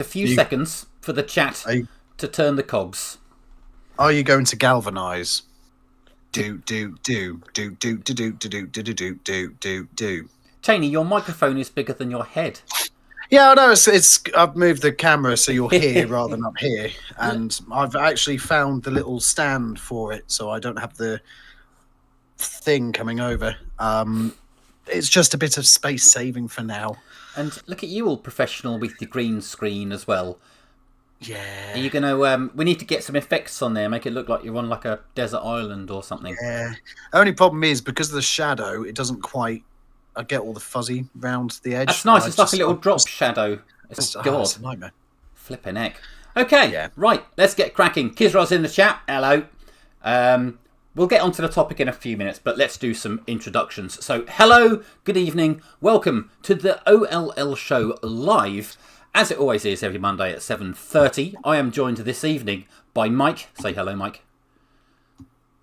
A few seconds for the chat to turn the cogs. Are you going to galvanise? Do. Cheney, your microphone is bigger than your head. Yeah, I know. It's. I've moved the camera so you're here rather than up here, and I've actually found the little stand for it, so I don't have the thing coming over. It's just a bit of space saving for now. And look at you, all professional with your green screen as well. Yeah. Are you gonna? We need to get some effects on there, make it look like you're on like a desert island or something. Yeah. Only problem is because of the shadow, it doesn't quite. I get all the fuzzy round the edge. That's nice. It's like a little drop shadow. It's a nightmare. Flipping heck. Okay, right. Let's get cracking. Kizra's in the chat. Hello. We'll get onto the topic in a few minutes, but let's do some introductions. So, hello, good evening, welcome to the OLL show live, as it always is every Monday at 7:30. I am joined this evening by Mike. Say hello, Mike.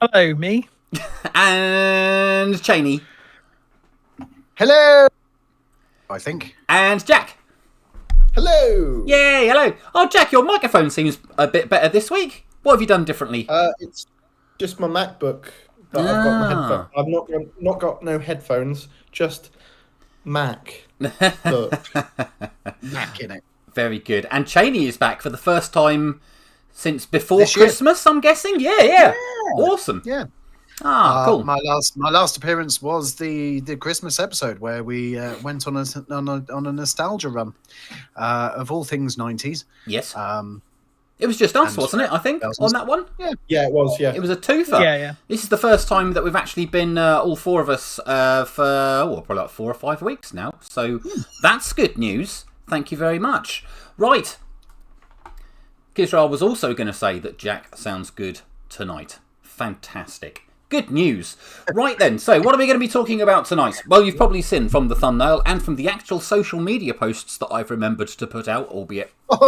Hello, me. And Cheney. Hello. I think. And Jack. Hello. Yay, hello. Oh, Jack, your microphone seems a bit better this week. What have you done differently? It's just my MacBook that I've got my headphones. I've not got no headphones, just Mac. Mac in it. Very good. And Cheney is back for the first time since before Christmas, I'm guessing. Yeah. Awesome. Yeah. Cool. My last appearance was the Christmas episode where we went on a nostalgia run of all things 90s. Yes. It was just us, wasn't it? I think on that one. Yeah, it was. Yeah, it was a twofer. Yeah. This is the first time that we've actually been all four of us for probably like 4 or 5 weeks now. So that's good news. Thank you very much. Right. Kisra was also going to say that Jack sounds good tonight. Fantastic. Good news. Right then, so what are we going to be talking about tonight? Well, you've probably seen from the thumbnail and from the actual social media posts that I've remembered to put out, albeit they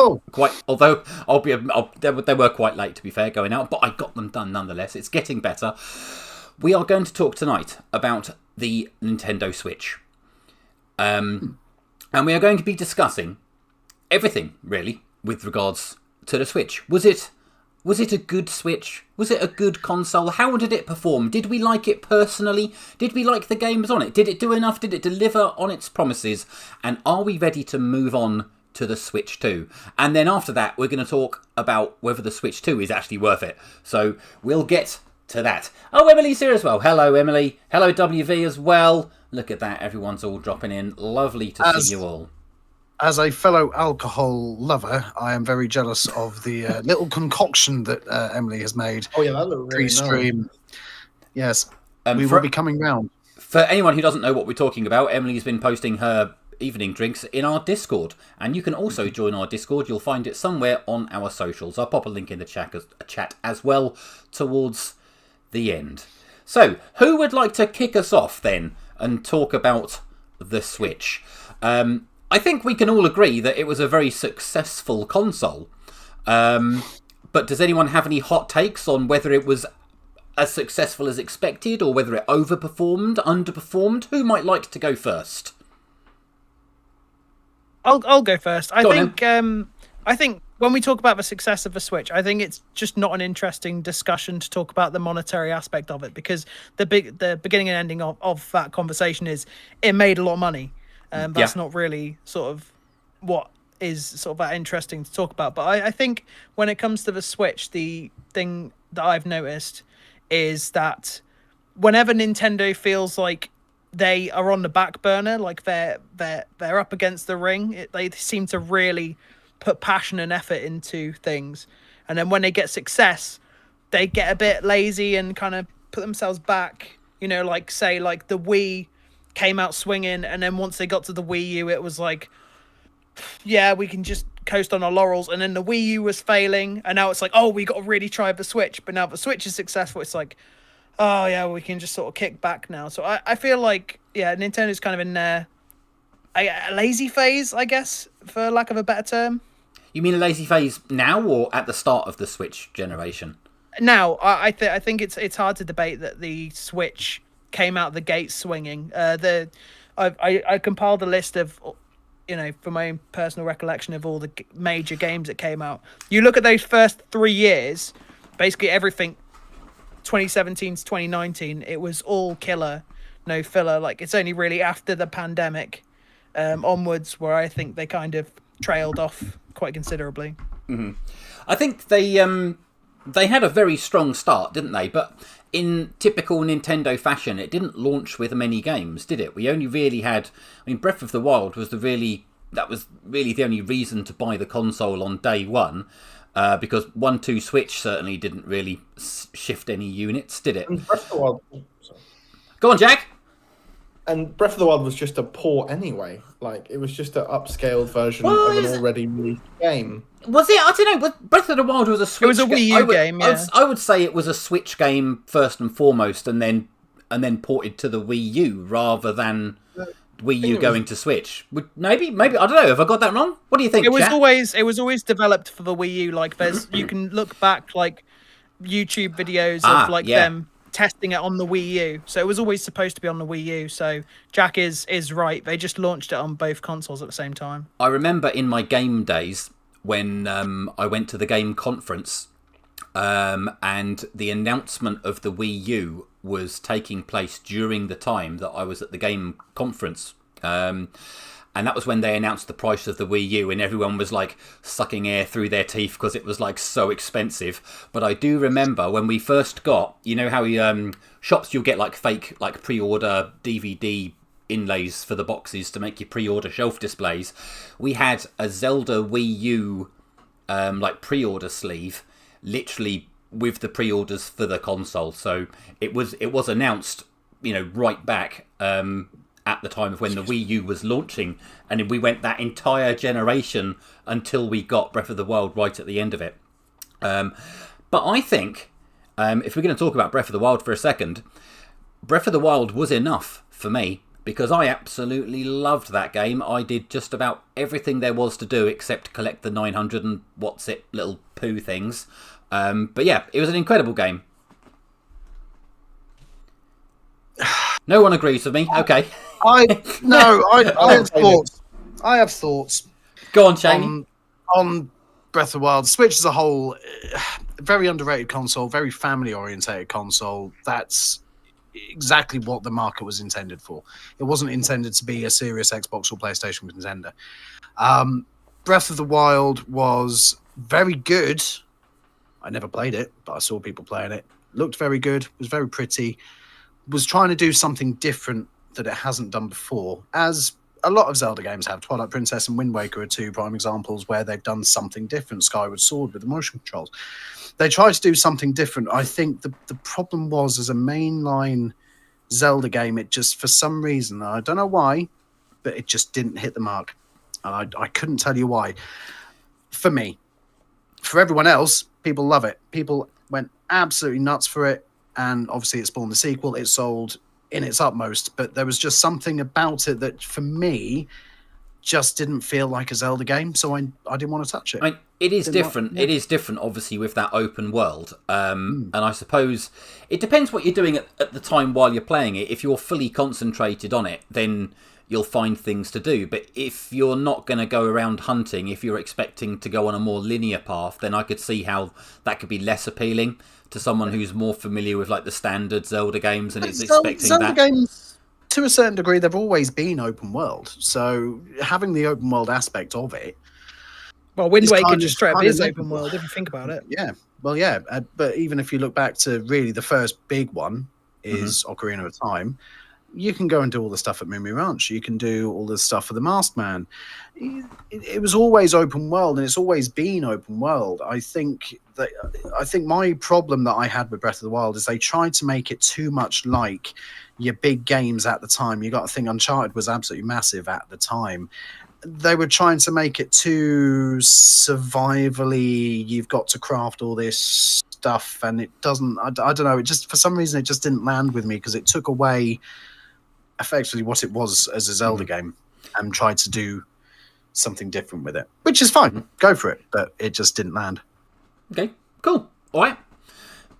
were quite late, to be fair, going out, but I got them done nonetheless. It's getting better. We are going to talk tonight about the Nintendo Switch. And we are going to be discussing everything, really, with regards to the Switch. Was it a good Switch? Was it a good console? How did it perform? Did we like it personally? Did we like the games on it? Did it do enough? Did it deliver on its promises? And are we ready to move on to the Switch 2? And then after that, we're going to talk about whether the Switch 2 is actually worth it. So we'll get to that. Oh, Emily's here as well. Hello, Emily. Hello, WV as well. Look at that. Everyone's all dropping in. Lovely to see you all. As a fellow alcohol lover, I am very jealous of the little concoction that Emily has made. Oh yeah, that looked really pre-stream. nice. Yes, we will be coming round. For anyone who doesn't know what we're talking about, Emily's been posting her evening drinks in our Discord, and you can also join our Discord. You'll find it somewhere on our socials. I'll pop a link in the chat as well towards the end. So, who would like to kick us off then and talk about the Switch? I think we can all agree that it was a very successful console. But does anyone have any hot takes on whether it was as successful as expected or whether it overperformed, underperformed? Who might like to go first? I'll go first. I think when we talk about the success of the Switch, I think it's just not an interesting discussion to talk about the monetary aspect of it, because the beginning and ending of that conversation is it made a lot of money. That's not really sort of what is sort of that interesting to talk about. But I think when it comes to the Switch, the thing that I've noticed is that whenever Nintendo feels like they are on the back burner, like they're up against the ring, they seem to really put passion and effort into things. And then when they get success, they get a bit lazy and kind of put themselves back. You know, like say like the Wii came out swinging, and then once they got to the Wii U, it was like, yeah, we can just coast on our laurels. And then the Wii U was failing, and now it's like, oh, we got to really try the Switch. But now the Switch is successful, it's like, oh yeah, we can just sort of kick back now. So I feel like, yeah, Nintendo's kind of in a lazy phase, I guess, for lack of a better term. You mean a lazy phase now or at the start of the Switch generation? Now, I think it's hard to debate that the Switch came out the gate swinging. I compiled a list of from my own personal recollection of all the major games that came out, you look at those first 3 years, basically everything 2017 to 2019, it was all killer, no filler. Like, it's only really after the pandemic onwards where I think they kind of trailed off quite considerably. Mm-hmm. I think they had a very strong start, didn't they? But in typical Nintendo fashion, it didn't launch with many games, did it? We only really had... I mean, Breath of the Wild was that was really the only reason to buy the console on day one, because 1-2 Switch certainly didn't really shift any units, did it? And Breath of the Wild... Sorry. Go on, Jack! And Breath of the Wild was just a port anyway. Like, it was just an upscaled version of an already released game. Was it? I don't know. Breath of the Wild was a Switch. It was a Wii U game. Yeah. I would say it was a Switch game first and foremost, and then ported to the Wii U rather than Wii U going to Switch. Maybe I don't know. Have I got that wrong? What do you think? It was Jack? always developed for the Wii U. Like, you can look back like YouTube videos of them testing it on the Wii U. So it was always supposed to be on the Wii U. So Jack is right. They just launched it on both consoles at the same time. I remember in my game days when I went to the game conference, and the announcement of the Wii U was taking place during the time that I was at the game conference. And that was when they announced the price of the Wii U, and everyone was like sucking air through their teeth because it was like so expensive. But I do remember when we first got, you know how shops you'll get like fake like pre-order DVD inlays for the boxes to make your pre-order shelf displays. We had a Zelda Wii U like pre-order sleeve, literally with the pre-orders for the console. So it was announced, right back at the time of when the Wii U was launching, and we went that entire generation until we got Breath of the Wild right at the end of it. But I think, if we're going to talk about Breath of the Wild for a second, Breath of the Wild was enough for me, because I absolutely loved that game. I did just about everything there was to do except collect the 900 and little poo things. But yeah, it was an incredible game. No one agrees with me. Okay. I have thoughts. I have thoughts. Go on, Shane. On Breath of the Wild, Switch as a whole, very underrated console, very family-orientated console. That's exactly what the market was intended for. It wasn't intended to be a serious Xbox or PlayStation contender. Breath of the Wild was very good. I never played it, but I saw people playing it. Looked very good, was very pretty, was trying to do something different that it hasn't done before, as a lot of Zelda games have. Twilight Princess and Wind Waker are two prime examples where they've done something different. Skyward Sword with the motion controls. They tried to do something different. I think the problem was, as a mainline Zelda game, it just, for some reason, I don't know why, but it just didn't hit the mark. And I couldn't tell you why. For me. For everyone else, people love it. People went absolutely nuts for it. And obviously it spawned the sequel. It sold in its utmost. But there was just something about it that, for me, just didn't feel like a Zelda game. So I didn't want to touch it. I mean, it is different. It is different, obviously, with that open world. And I suppose it depends what you're doing at the time while you're playing it. If you're fully concentrated on it, then you'll find things to do. But if you're not going to go around hunting, if you're expecting to go on a more linear path, then I could see how that could be less appealing to someone who's more familiar with like the standard Zelda games and is expecting Zelda that. Games, to a certain degree, they've always been open world. So having the open world aspect of it. Well, Wind Waker just straight up is open world if you think about it. Yeah. Well, yeah. But even if you look back to really the first big one is Ocarina of Time, you can go and do all the stuff at Mimi Ranch. You can do all the stuff for the Masked Man. It was always open world, and it's always been open world. I think my problem that I had with Breath of the Wild is they tried to make it too much like your big games at the time. You got to think Uncharted was absolutely massive at the time. They were trying to make it too survivally. You've got to craft all this stuff, and it doesn't. I don't know. It just, for some reason, it just didn't land with me because it took away effectively what it was as a Zelda game and tried to do something different with it, which is fine. Go for it, but it just didn't land. Okay, cool. All right.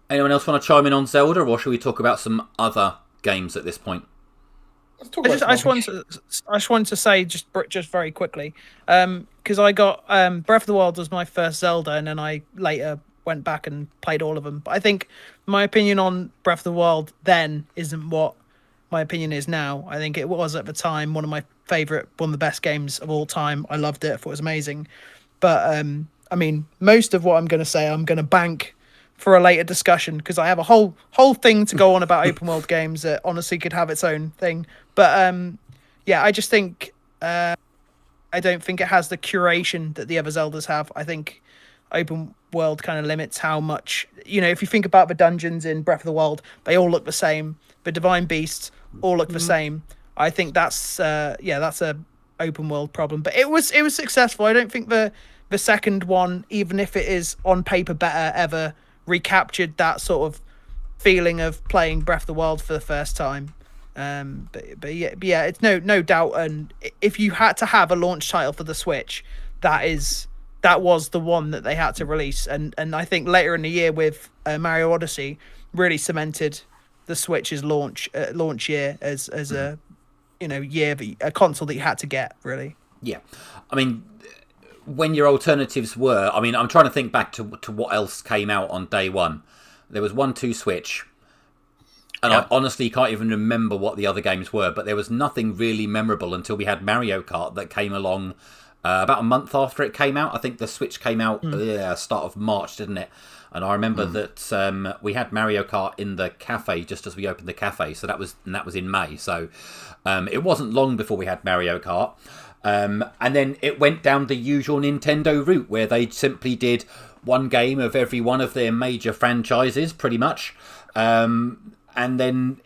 Anyone else want to chime in on Zelda, or should we talk about some other games at this point? I just want to say just very quickly, because I got Breath of the Wild was my first Zelda, and then I later went back and played all of them. But I think my opinion on Breath of the Wild then isn't what my opinion is now. I think it was at the time one of the best games of all time. I loved it. I thought it was amazing. But I mean, most of what I'm going to say, I'm going to bank for a later discussion, because I have a whole thing to go on about open world games that honestly could have its own thing. But yeah, I just think I don't think it has the curation that the other Zeldas have. I think open world kind of limits how much, if you think about the dungeons in Breath of the Wild, they all look the same. The divine beasts all look the same. I think that's that's a open world problem. But it was successful. I don't think the second one, even if it is on paper better, ever recaptured that sort of feeling of playing Breath of the Wild for the first time. But yeah, it's no doubt. And if you had to have a launch title for the Switch, that was the one that they had to release. And I think later in the year with Mario Odyssey really cemented the Switch's launch year as a a console that you had to get, really. Yeah, I mean, when your alternatives were, I mean, I'm trying to think back to what else came out on day one. There was 1-2 Switch, and I honestly can't even remember what the other games were, but there was nothing really memorable until we had Mario Kart that came along about a month after it came out. I think the Switch came out start of March, didn't it? And I remember that we had Mario Kart in the cafe just as we opened the cafe, so that was in May. So it wasn't long before we had Mario Kart. And then it went down the usual Nintendo route, where they simply did one game of every one of their major franchises, pretty much. And then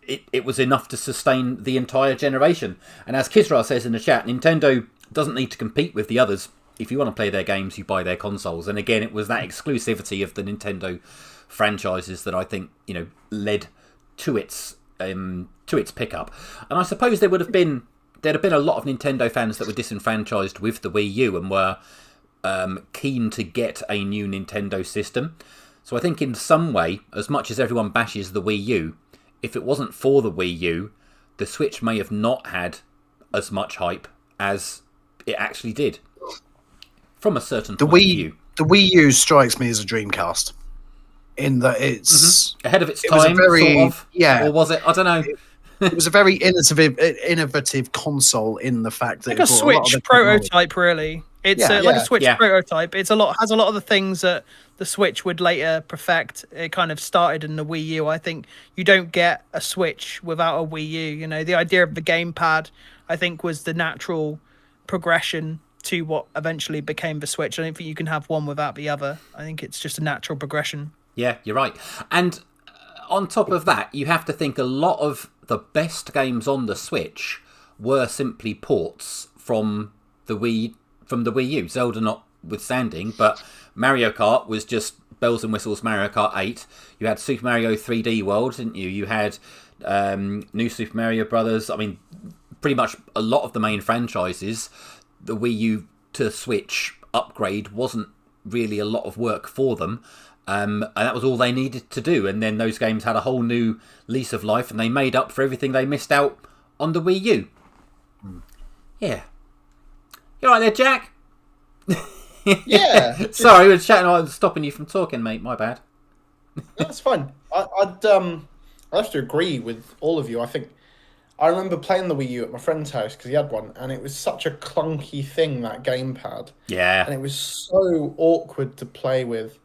it was enough to sustain the entire generation. And as Kisra says in the chat, Nintendo doesn't need to compete with the others. If you want to play their games, you buy their consoles. And again, it was that exclusivity of the Nintendo franchises that I think led to its pickup. And I suppose there'd have been a lot of Nintendo fans that were disenfranchised with the Wii U and were keen to get a new Nintendo system. So I think in some way, as much as everyone bashes the Wii U, if it wasn't for the Wii U, the Switch may have not had as much hype as it actually did. From a certain point of view. The Wii U strikes me as a Dreamcast, in that it's ahead of its time, sort of. Yeah. Or was it? I don't know. It was a very innovative console in the fact that like a Switch prototype, really. It's like a Switch prototype. It's has a lot of the things that the Switch would later perfect. It kind of started in the Wii U. I think you don't get a Switch without a Wii U. The idea of the gamepad, I think, was the natural progression to what eventually became the Switch. I don't think you can have one without the other. I think it's just a natural progression. Yeah, you're right. And on top of that, you have to think a lot of the best games on the Switch were simply ports from the Wii U. Zelda notwithstanding, but Mario Kart was just bells and whistles Mario Kart 8. You had Super Mario 3D World, didn't you? You had New Super Mario Brothers. I mean, pretty much a lot of the main franchises. The Wii U to Switch upgrade wasn't really a lot of work for them. And that was all they needed to do. And then those games had a whole new lease of life, and they made up for everything they missed out on the Wii U. Yeah. You all right there, Jack? Yeah. Sorry, we were chatting. I was stopping you from talking, mate. My bad. That's fine. I'd have to agree with all of you. I think I remember playing the Wii U at my friend's house because he had one, and it was such a clunky thing, that gamepad. Yeah. And it was so awkward to play with.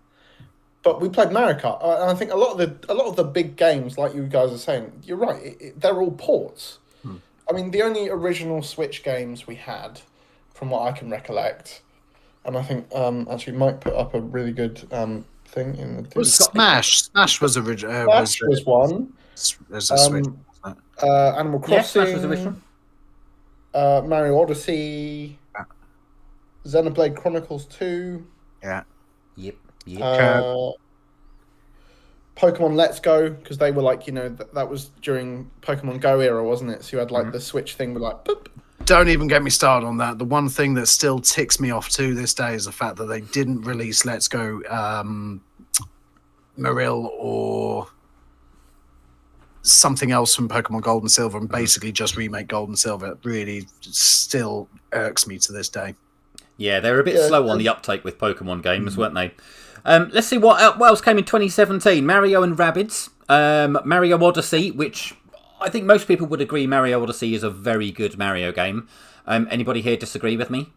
But we played Mario Kart, and I think a lot of the big games, like you guys are saying, you're right. They're all ports. I mean, the only original Switch games we had, from what I can recollect, and I think actually Mike put up a really good thing in the. Was Smash? Smash was original. Smash was one. There's a Switch. Animal Crossing. Yeah, Smash was original. Mario Odyssey. Xenoblade Chronicles 2. Yeah. Yep. Pokemon Let's Go, because they were like, that was during Pokemon Go era, wasn't it? So you had like the Switch thing with like, boop. Don't even get me started on that. The one thing that still ticks me off to this day is the fact that they didn't release Let's Go Maril or something else from Pokemon Gold and Silver and basically just remake Gold and Silver. It really still irks me to this day. Yeah, they were a bit slow on the uptake with Pokemon games, weren't they? Let's see what else came in 2017. Mario and Rabbids, Mario Odyssey, which I think most people would agree Mario Odyssey is a very good Mario game. Anybody here disagree with me?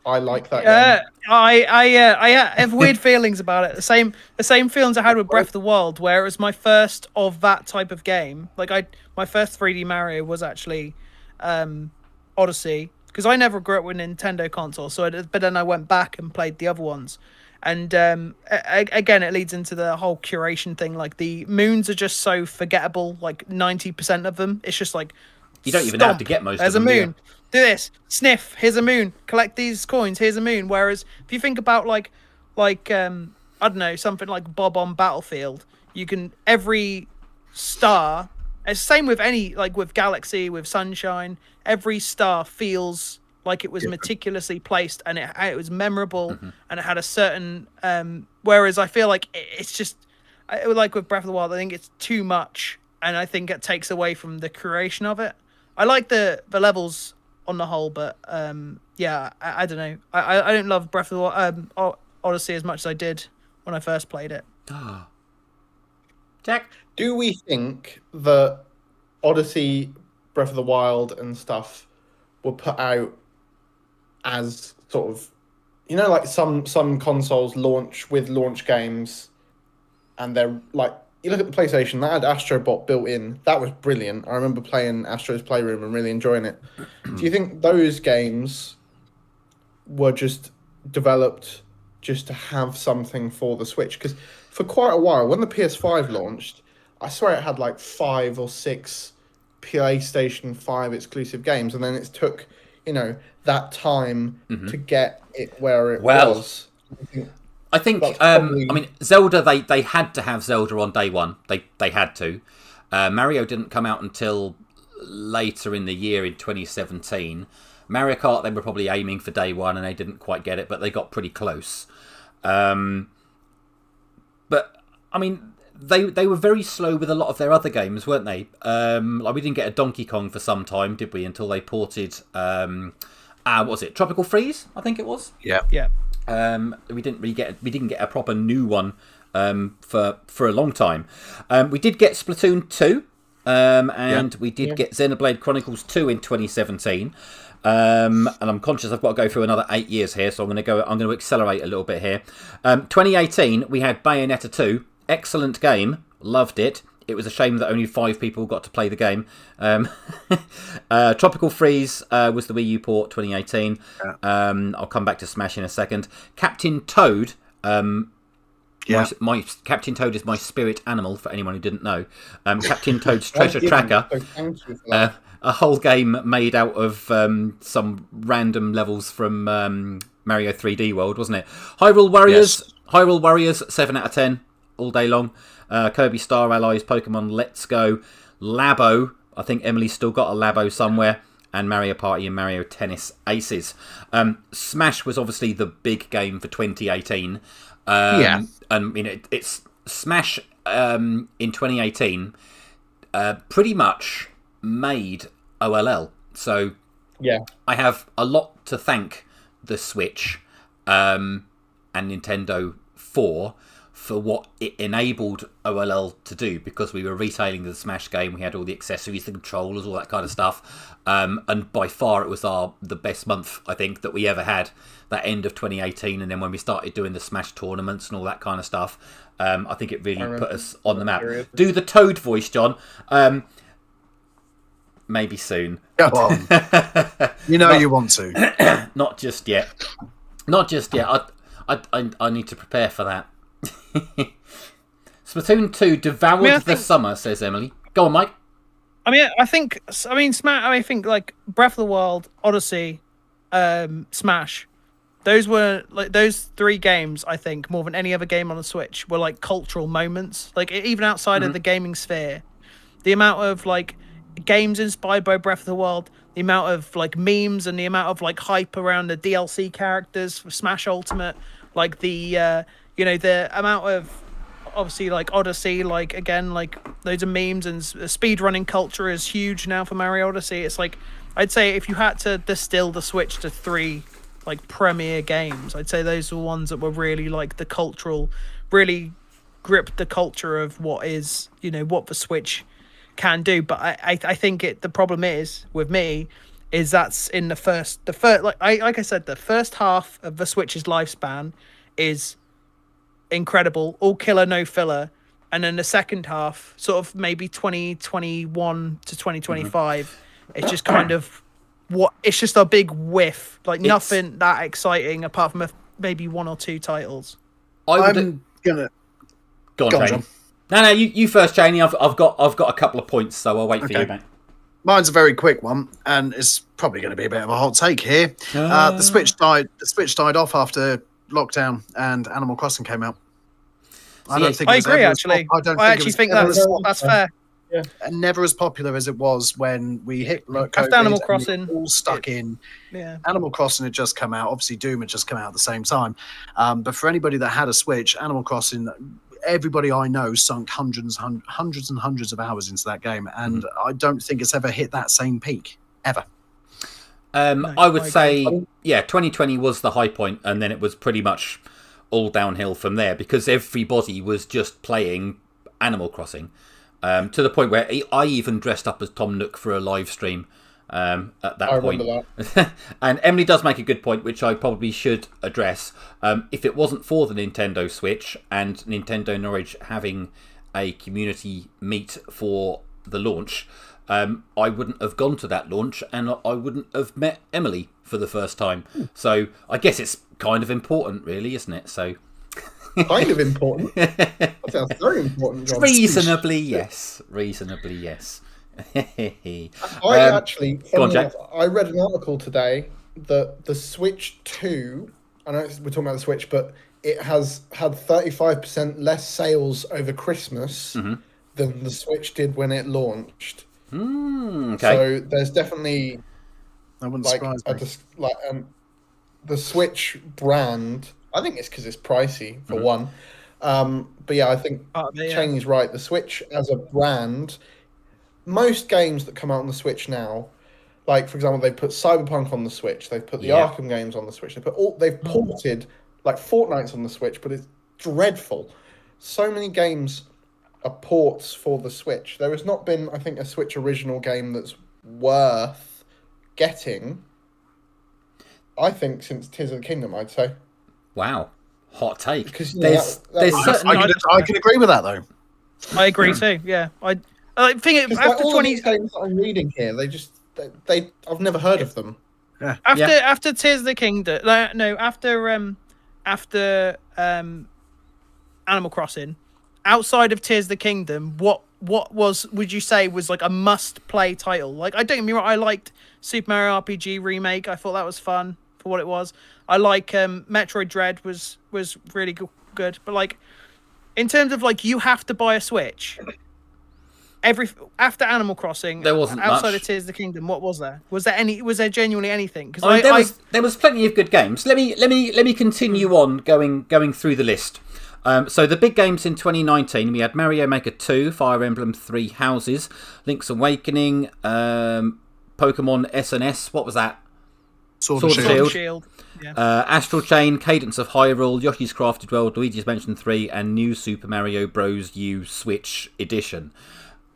I like that game. I have weird feelings about it. The same feelings I had with Breath of the Wild, where it was my first of that type of game. Like my first 3D Mario was actually Odyssey, because I never grew up with Nintendo console. But then I went back and played the other ones, and again it leads into the whole curation thing. Like the moons are just so forgettable. Like 90% of them, it's just like you don't even have to get most. There's of them. There's a moon. Do this. Sniff. Here's a moon. Collect these coins. Here's a moon. Whereas if you think about like I don't know, something like Bob on Battlefield, you can every star. It's the same with any, like with Galaxy, with Sunshine. Every star feels like it was meticulously placed, and it was memorable, and it had a certain. Whereas I feel like it's just like with Breath of the Wild, I think it's too much, and I think it takes away from the creation of it. I like the levels on the whole, but yeah, I don't know. I don't love Breath of the Odyssey as much as I did when I first played it. Jack, do we think that Odyssey, Breath of the Wild, and stuff were put out as sort of, you know, like some consoles launch with launch games, and they're like, you look at the PlayStation, that had Astro Bot built in. That was brilliant. I remember playing Astro's Playroom and really enjoying it. Do you think those games were just developed just to have something for the Switch? Because for quite a while, when the PS5 launched, I swear it had like 5 or 6 PlayStation 5 exclusive games, and then it took, you know, that time to get it where it was. I think, probably... I mean, Zelda, they had to have Zelda on day one. They had to. Mario didn't come out until later in the year in 2017. Mario Kart, they were probably aiming for day one, and they didn't quite get it, but they got pretty close. But, I mean, they were very slow with a lot of their other games, weren't they? Like we didn't get a Donkey Kong for some time, did we? Until they ported, what was it? Tropical Freeze, I think it was. Yeah. We didn't get a proper new one for a long time. We did get Splatoon 2, and we did get Xenoblade Chronicles 2 in 2017. And I'm conscious I've got to go through another 8 years here, so I'm going to accelerate a little bit here. 2018 we had Bayonetta 2, excellent game, loved it. It was a shame that only 5 people got to play the game. Tropical Freeze was the Wii U port, 2018. I'll come back to Smash in a second. Captain Toad. My Captain Toad is my spirit animal, for anyone who didn't know. Captain Toad's Treasure Tracker. A whole game made out of some random levels from Mario 3D World, wasn't it? Hyrule Warriors, 7 out of 10, all day long. Kirby Star Allies, Pokemon Let's Go, Labo. I think Emily's still got a Labo somewhere. And Mario Party and Mario Tennis Aces. Smash was obviously the big game for 2018. And you know, it's Smash in 2018 pretty much made OLL. So I have a lot to thank the Switch and Nintendo for what it enabled OLL to do, because we were retailing the Smash game, we had all the accessories, the controllers, all that kind of stuff, and by far it was the best month I think that we ever had, that end of 2018. And then when we started doing the Smash tournaments and all that kind of stuff, I think it really put us on the map. Do the Toad voice, John. Maybe soon. Go on. You want to. Not just yet. I need to prepare for that. Splatoon 2 devoured the summer, says Emily. Go on, Mike. I think like Breath of the Wild, Odyssey, Smash. Those were like those 3 games. I think more than any other game on the Switch were like cultural moments. Like even outside of the gaming sphere, the amount of like games inspired by Breath of the Wild, the amount of like memes and the amount of like hype around the DLC characters for Smash Ultimate, like the the amount of obviously like Odyssey, like again, like loads of memes and speed running culture is huge now for Mario Odyssey. It's like, I'd say if you had to distill the Switch to 3 like premier games, I'd say those were ones that were really like the cultural, really gripped the culture of what is, you know, what the Switch can do. But I think the problem is with me is that's in the first like I said, the first half of the Switch's lifespan is incredible, all killer no filler, and then the second half, sort of maybe 2021 to 2025, it's just kind of it's just a big whiff, like nothing that exciting apart from maybe 1 or 2 titles. I'm gonna go on, John. Janie. No, you first, Janie. I've got a couple of points, so I'll wait for you, mate. Mine's a very quick one, and it's probably going to be a bit of a hot take here. The Switch died. The Switch died off after lockdown, and Animal Crossing came out. I don't think. I agree. Actually, I actually think that's fair. Yeah. And never as popular as it was when we hit COVID. After Animal Crossing, all stuck in. Yeah. Animal Crossing had just come out. Obviously, Doom had just come out at the same time. But for anybody that had a Switch, Animal Crossing, everybody I know sunk hundreds and hundreds of hours into that game, and I don't think it's ever hit that same peak ever. I would say, 2020 was the high point, and then it was pretty much all downhill from there because everybody was just playing Animal Crossing. To the point where I even dressed up as Tom Nook for a live stream at that point. Remember that. And Emily does make a good point, which I probably should address. If it wasn't for the Nintendo Switch and Nintendo Norwich having a community meet for the launch, I wouldn't have gone to that launch and I wouldn't have met Emily for the first time. So I guess it's kind of important, really, isn't it? So... Kind of important. That sounds very important, John. Reasonably, yes. Reasonably, yes. I actually, go on, Jack. I read an article today that the Switch 2, I know we're talking about the Switch, but it has had 35% less sales over Christmas than the Switch did when it launched. Okay. So there's definitely That wouldn't surprise me. The Switch brand. I think it's because it's pricey for one. But yeah, I think Cheney's right. The Switch as a brand, most games that come out on the Switch now, like for example, they've put Cyberpunk on the Switch, they've put the Arkham games on the Switch, they've ported like Fortnite's on the Switch, but it's dreadful. So many games are ports for the Switch. There has not been, I think, a Switch original game that's worth getting. I think since Tears of the Kingdom, I'd say. Wow, hot take. Because I can agree with that though. I agree too. Yeah, I think after all 20 these games that I'm reading here, I've never heard of them. Yeah. After Tears of the Kingdom, after Animal Crossing, outside of Tears of the Kingdom, what would you say was like a must play title? Like, I don't get me wrong, I liked Super Mario RPG Remake. I thought that was fun for what it was. I like Metroid Dread was really good, but like in terms of like you have to buy a Switch. After Animal Crossing, there wasn't outside much. of Tears of the Kingdom. What was there? Was there genuinely anything? Because there was plenty of good games. Let me continue on going through the list. So the big games in 2019, we had Mario Maker 2, Fire Emblem 3 Houses, Link's Awakening, Pokemon SNS. What was that? Sword and Shield. Yeah. Astral Chain, Cadence of Hyrule, Yoshi's Crafted World, Luigi's Mansion 3, and New Super Mario Bros. U Switch Edition.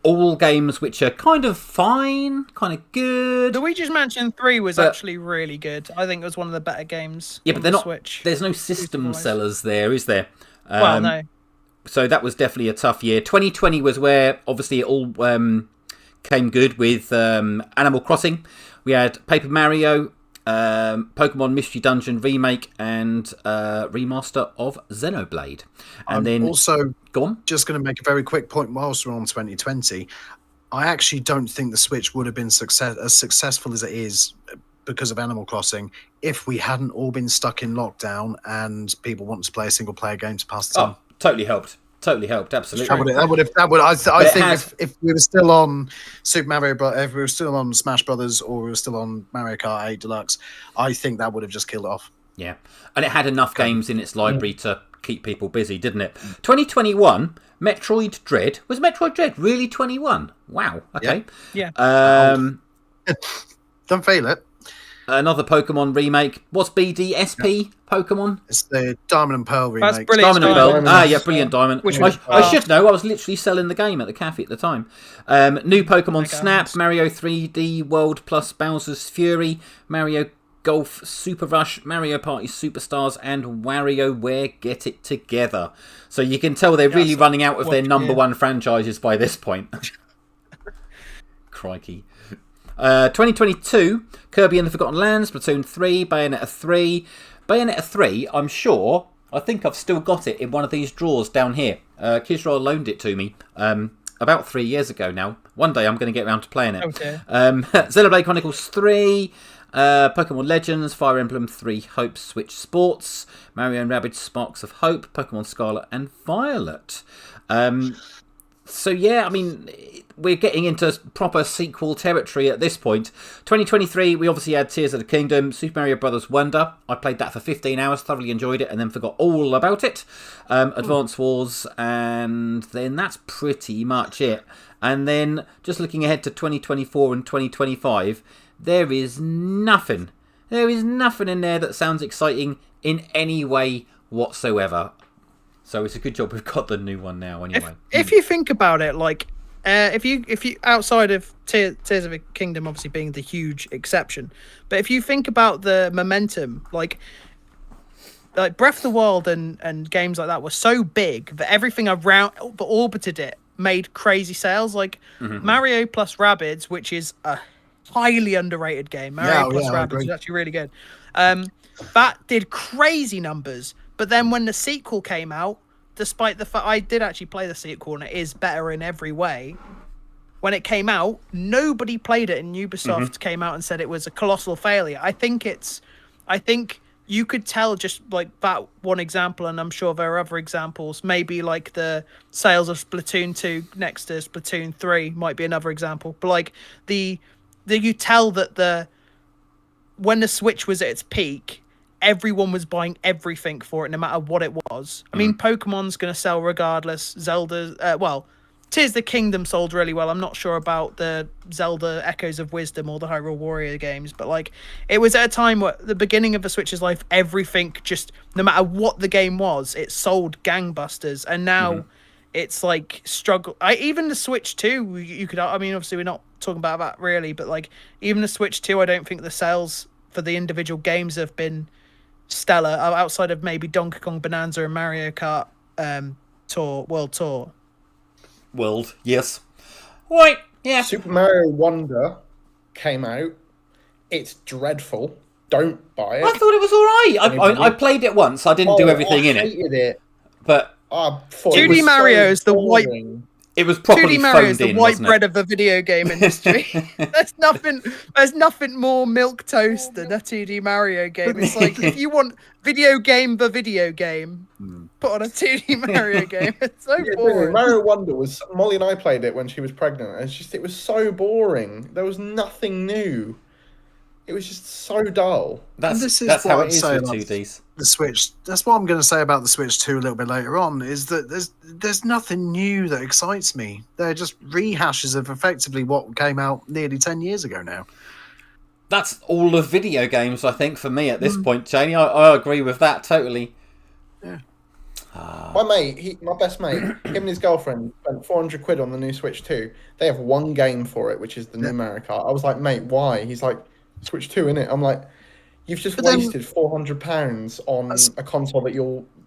All games which are kind of fine, kind of good. Luigi's Mansion 3 was actually really good. I think it was one of the better games. Yeah, but they're not. Switch. There's no system sellers there, is there? Well, no. So that was definitely a tough year. 2020 was where obviously it all came good with Animal Crossing. We had Paper Mario, Pokemon Mystery Dungeon remake, and remaster of Xenoblade. And then also, go on. Just going to make a very quick point whilst we're on 2020. I actually don't think the Switch would have been as successful as it is because of Animal Crossing if we hadn't all been stuck in lockdown and people wanted to play a single player game to pass the time. Totally helped. Absolutely. I think if we were still on Super Mario, if we were still on Smash Brothers, or we were still on Mario Kart 8 Deluxe, I think that would have just killed it off. Yeah, and it had enough games in its library to keep people busy, didn't it? 2021, Metroid Dread. Was Metroid Dread really 21? Wow. Okay. Yeah. Don't fail it. Another Pokemon remake. What's BDSP Pokemon? It's the Diamond and Pearl remake. That's brilliant. Diamond and Pearl. Diamond. Yeah, Brilliant Diamond. Which I should know. I was literally selling the game at the cafe at the time. New Pokemon Snap, Mario 3D World plus Bowser's Fury, Mario Golf Super Rush, Mario Party Superstars, and WarioWare Get It Together. So you can tell they're really running out of their number one franchises by this point. Crikey. 2022, Kirby and the Forgotten Lands, Splatoon 3, Bayonetta 3. Bayonetta 3, I'm sure, I think I've still got it in one of these drawers down here. Kisra loaned it to me about 3 years ago now. One day I'm going to get around to playing it. Okay. Xenoblade Chronicles 3, Pokemon Legends, Fire Emblem 3 Hope Switch Sports, Mario and Rabbids Sparks of Hope, Pokemon Scarlet and Violet. So yeah, I mean, we're getting into proper sequel territory at this point. 2023, we obviously had Tears of the Kingdom, Super Mario Bros. Wonder. I played that for 15 hours, thoroughly enjoyed it, and then forgot all about it. Advance Wars, and then that's pretty much it. And then, just looking ahead to 2024 and 2025, there is nothing. There is nothing in there that sounds exciting in any way whatsoever. So it's a good job we've got the new one now anyway. If you think about it, like, if you outside of Tears of the Kingdom obviously being the huge exception, but if you think about the momentum, like Breath of the Wild and games like that were so big that everything around that orbited it made crazy sales. Like Mario plus Rabbids, which is a highly underrated game. Mario plus Rabbids is actually really good. That did crazy numbers. But then when the sequel came out, despite the fact I did actually play the sequel and it is better in every way, when it came out, nobody played it, and Ubisoft came out and said it was a colossal failure. I think you could tell just like that one example, and I'm sure there are other examples. Maybe like the sales of Splatoon 2 next to Splatoon 3 might be another example. But like you tell that when the Switch was at its peak, everyone was buying everything for it, no matter what it was. I mean, Pokemon's going to sell regardless. Zelda, Tears of the Kingdom sold really well. I'm not sure about the Zelda Echoes of Wisdom or the Hyrule Warrior games, but like it was at a time where the beginning of the Switch's life, everything just, no matter what the game was, it sold gangbusters. And now it's like struggle. Even the Switch 2, you could, I mean, obviously we're not talking about that really, but like even the Switch 2, I don't think the sales for the individual games have been stellar outside of maybe Donkey Kong Bonanza and Mario Kart World Tour. World, yes. Right, yeah. Super Mario Wonder came out. It's dreadful. Don't buy it. I thought it was alright. I played it once. I didn't do everything in it. I hated it. But I thought 2D Mario is the white. it was properly 2D Mario is phoned the in, white wasn't bread it? of the video game industry. There's nothing more milk toast than a 2D Mario game. It's like if you want video game, put on a 2D Mario game. It's so boring. Mario Wonder was Molly and I played it when she was pregnant. And it was so boring. There was nothing new. It was just so dull. That's how it is with 2Ds. The Switch. That's what I'm going to say about the Switch 2 a little bit later on. Is that there's nothing new that excites me. They're just rehashes of effectively what came out nearly 10 years ago now. That's all of video games, I think, for me at this point, Janie. I agree with that totally. Yeah. My best mate, him and his girlfriend spent 400 quid on the new Switch 2. They have one game for it, which is the new Mario Kart. I was like, mate, why? He's like, Switch 2, innit? I'm like, you've just wasted £400 on a console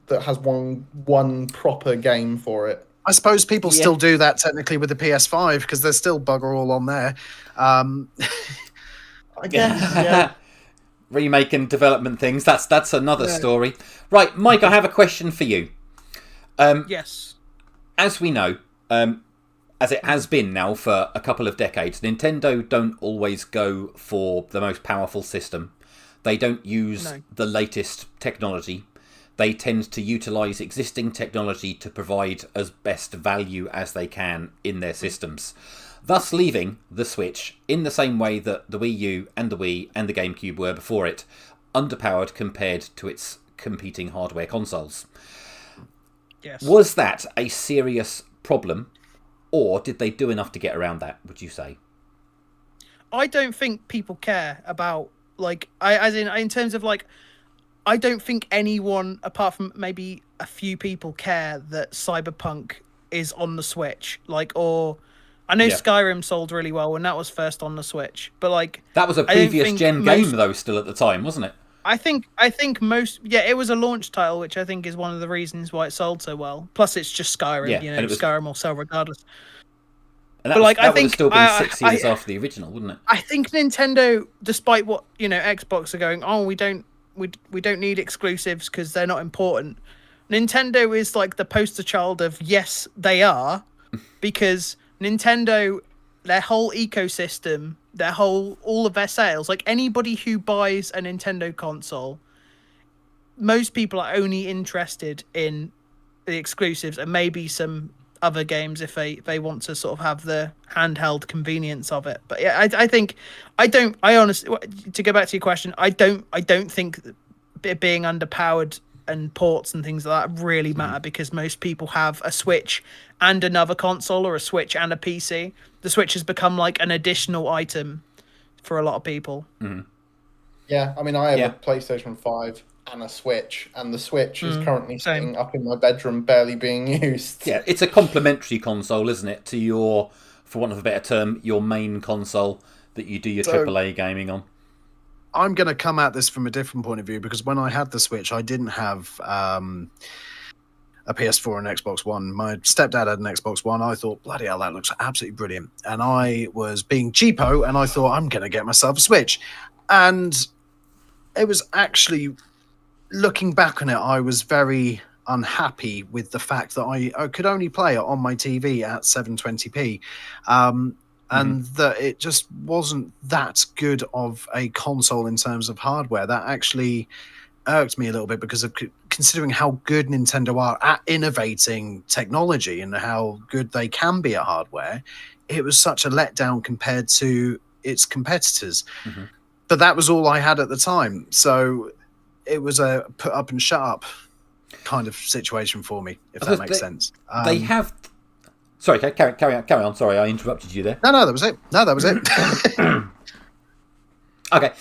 that has one proper game for it. I suppose people still do that technically with the PS5 because there's still bugger all on there. I guess, yeah. Remake and development things. That's another story. Right, Mike, I have a question for you. Yes. As we know, as it has been now for a couple of decades, Nintendo don't always go for the most powerful system. They don't use the latest technology. They tend to utilise existing technology to provide as best value as they can in their systems, thus leaving the Switch, in the same way that the Wii U and the Wii and the GameCube were before it, underpowered compared to its competing hardware consoles. Yes. Was that a serious problem, or did they do enough to get around that? Would you say? I don't think people care about in terms of like, I don't think anyone apart from maybe a few people care that Cyberpunk is on the Switch. Like, or I know Skyrim sold really well when that was first on the Switch, but like that was a previous gen game though, still at the time, wasn't it? I think most it was a launch title, which I think is one of the reasons why it sold so well. Plus, it's just Skyrim. Skyrim will sell regardless. And that would have still been 6 years after the original, wouldn't it? I think Nintendo, despite what Xbox are going, we don't need exclusives because they're not important. Nintendo is like the poster child of yes, they are, because Nintendo, their whole ecosystem, all of their sales, like anybody who buys a Nintendo console, most people are only interested in the exclusives and maybe some other games if they want to sort of have the handheld convenience of it. But yeah, I honestly, to go back to your question, I don't think it being underpowered and ports and things like that really matter, because most people have a Switch and another console, or a Switch and a PC. The Switch has become like an additional item for a lot of people. Yeah, I mean, I have a PlayStation 5 and a Switch, and the Switch is currently sitting up in my bedroom, barely being used. Yeah, it's a complementary console, isn't it, to your, for want of a better term, your main console that you do your AAA gaming on. I'm going to come at this from a different point of view, because when I had the Switch, I didn't have a PS4 and Xbox One. My stepdad had an Xbox One. I thought, bloody hell, that looks absolutely brilliant. And I was being cheapo, and I thought, I'm going to get myself a Switch. And it was actually, looking back on it, I was very unhappy with the fact that I could only play it on my TV at 720p. And that it just wasn't that good of a console in terms of hardware. That actually irked me a little bit, because of considering how good Nintendo are at innovating technology and how good they can be at hardware. It was such a letdown compared to its competitors. But that was all I had at the time. So it was a put up and shut up kind of situation for me, if that makes sense. They have... Sorry, carry on. Sorry, I interrupted you there. No, that was it. Okay.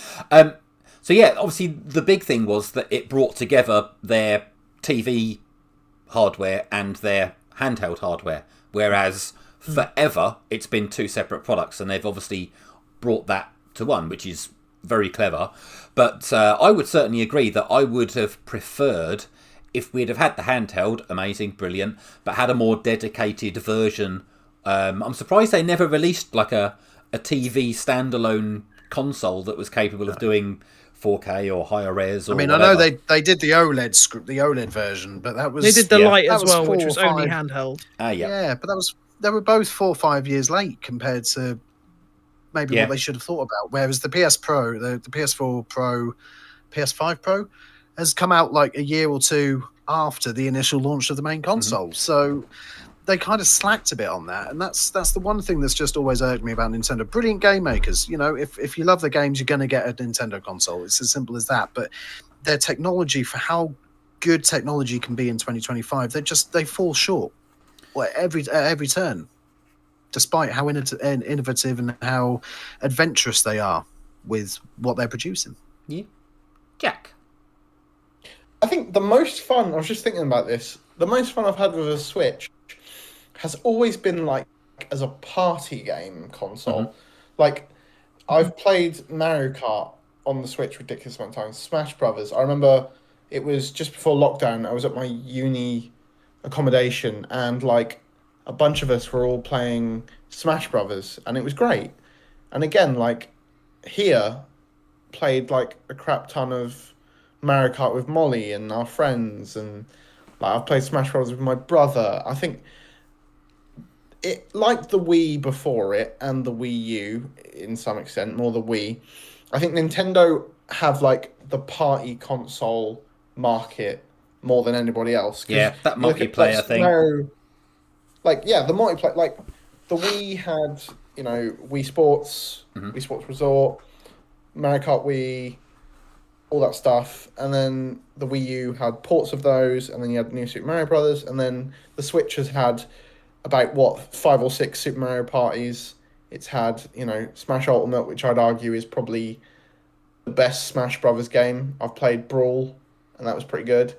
So yeah, obviously the big thing was that it brought together their TV hardware and their handheld hardware, whereas forever it's been two separate products, and they've obviously brought that to one, which is very clever. But I would certainly agree that I would have preferred, if we'd have had the handheld, amazing, brilliant, but had a more dedicated version. I'm surprised they never released like a TV standalone console that was capable of doing 4K or higher res. Or I mean, whatever. I know they did the OLED version, but that was, they did the Lite as well, 4 which was or 5. only handheld. Yeah, but they were both 4 or 5 years late compared to maybe what they should have thought about. Whereas the PS Pro, the PS4 Pro, PS5 Pro has come out like a year or two after the initial launch of the main console. So they kind of slacked a bit on that. And that's the one thing that's just always irked me about Nintendo. Brilliant game makers. You know, if you love the games, you're going to get a Nintendo console. It's as simple as that. But their technology, for how good technology can be in 2025, they fall short at every turn, despite how innovative and how adventurous they are with what they're producing. Yeah. Jack? I think the most fun, I was just thinking about this, the most fun I've had with a Switch has always been like as a party game console. Like, I've played Mario Kart on the Switch ridiculous amount of times, Smash Brothers. I remember it was just before lockdown, I was at my uni accommodation, and like a bunch of us were all playing Smash Brothers, and it was great. And again, like here, played like a crap ton of Mario Kart with Molly and our friends, and like I've played Smash Bros with my brother. I think it, like the Wii before it and the Wii U in some extent, more the Wii, I think Nintendo have like the party console market more than anybody else. Yeah, that multiplayer thing. Like, yeah, the multiplayer, like the Wii had, you know, Wii Sports, Wii Sports Resort, Mario Kart Wii, all that stuff, and then the Wii U had ports of those, and then you had New Super Mario Brothers, and then the Switch has had about 5 or 6 Super Mario parties. It's had, Smash Ultimate, which I'd argue is probably the best Smash Brothers game. I've played Brawl, and that was pretty good,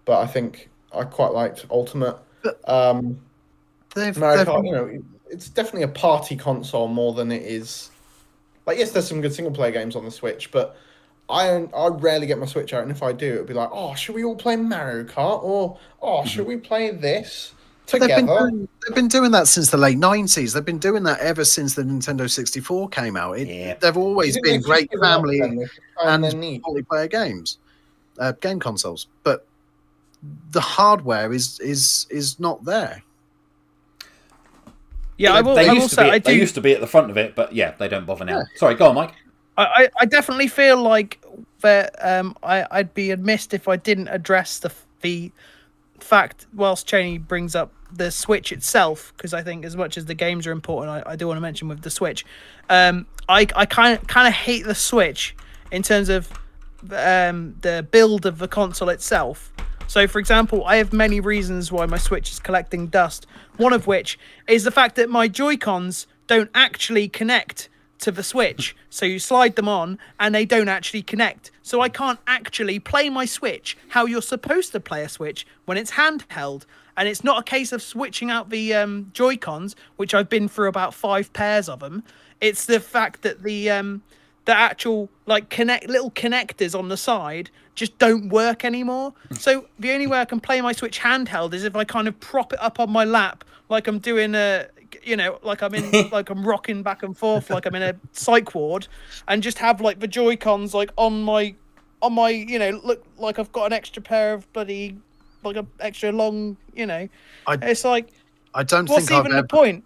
but I think I quite liked Ultimate. Mario Kart, it's definitely a party console more than it is. Like, yes, there's some good single player games on the Switch, but I rarely get my Switch out, and if I do, it'll be like, oh, should we all play Mario Kart, or should we play this together? They've been doing that since the late 90s. They've been doing that ever since the Nintendo 64 came out. They've always been great family and multiplayer games, game consoles, but the hardware is not there. Yeah, they used to be at the front of it, but yeah, they don't bother now. Yeah. Sorry, go on, Mike. I definitely feel like that I'd be amiss if I didn't address the fact, whilst Cheney brings up the Switch itself, because I think as much as the games are important, I do want to mention with the Switch, I kind of hate the Switch in terms of the build of the console itself. So, for example, I have many reasons why my Switch is collecting dust. One of which is the fact that my Joy-Cons don't actually connect to the Switch. So you slide them on and they don't actually connect. So I can't actually play my Switch how you're supposed to play a Switch when it's handheld. And it's not a case of switching out the Joy-Cons, which I've been through about 5 pairs of them. It's the fact that the actual little connectors on the side just don't work anymore. So the only way I can play my Switch handheld is if I kind of prop it up on my lap, like I'm doing like I'm rocking back and forth, like I'm in a psych ward, and just have like the Joy-Cons like on my look like I've got an extra pair of bloody like an extra long, it's like what's even the point?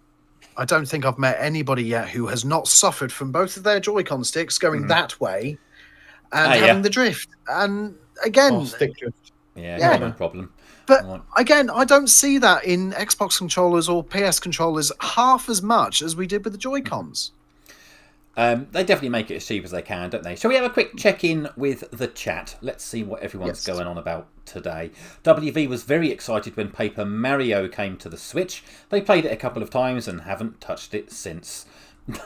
I don't think I've met anybody yet who has not suffered from both of their Joy-Con sticks going that way and having the drift. And again, stick drift. No problem. But again, I don't see that in Xbox controllers or PS controllers half as much as we did with the Joy-Cons. They definitely make it as cheap as they can, don't they? Shall we have a quick check-in with the chat? Let's see what everyone's going on about today. WV was very excited when Paper Mario came to the Switch. They played it a couple of times and haven't touched it since.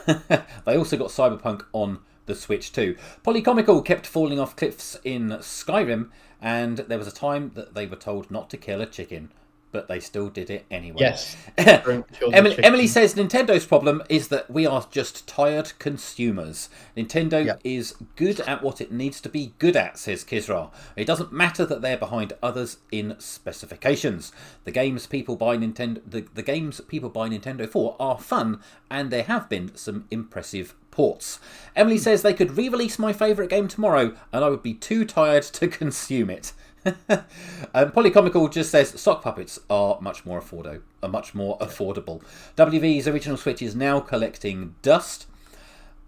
They also got Cyberpunk on the Switch too. Polycomical kept falling off cliffs in Skyrim, and there was a time that they were told not to kill a chicken, but they still did it anyway. Yes. Emily says Nintendo's problem is that we are just tired consumers. Nintendo is good at what it needs to be good at, says Kisra. It doesn't matter that they're behind others in specifications. The games people buy Nintendo for are fun, and there have been some impressive ports. Emily says they could re-release my favourite game tomorrow, and I would be too tired to consume it. Polycomical just says sock puppets are much more affordable. WV's original Switch is now collecting dust,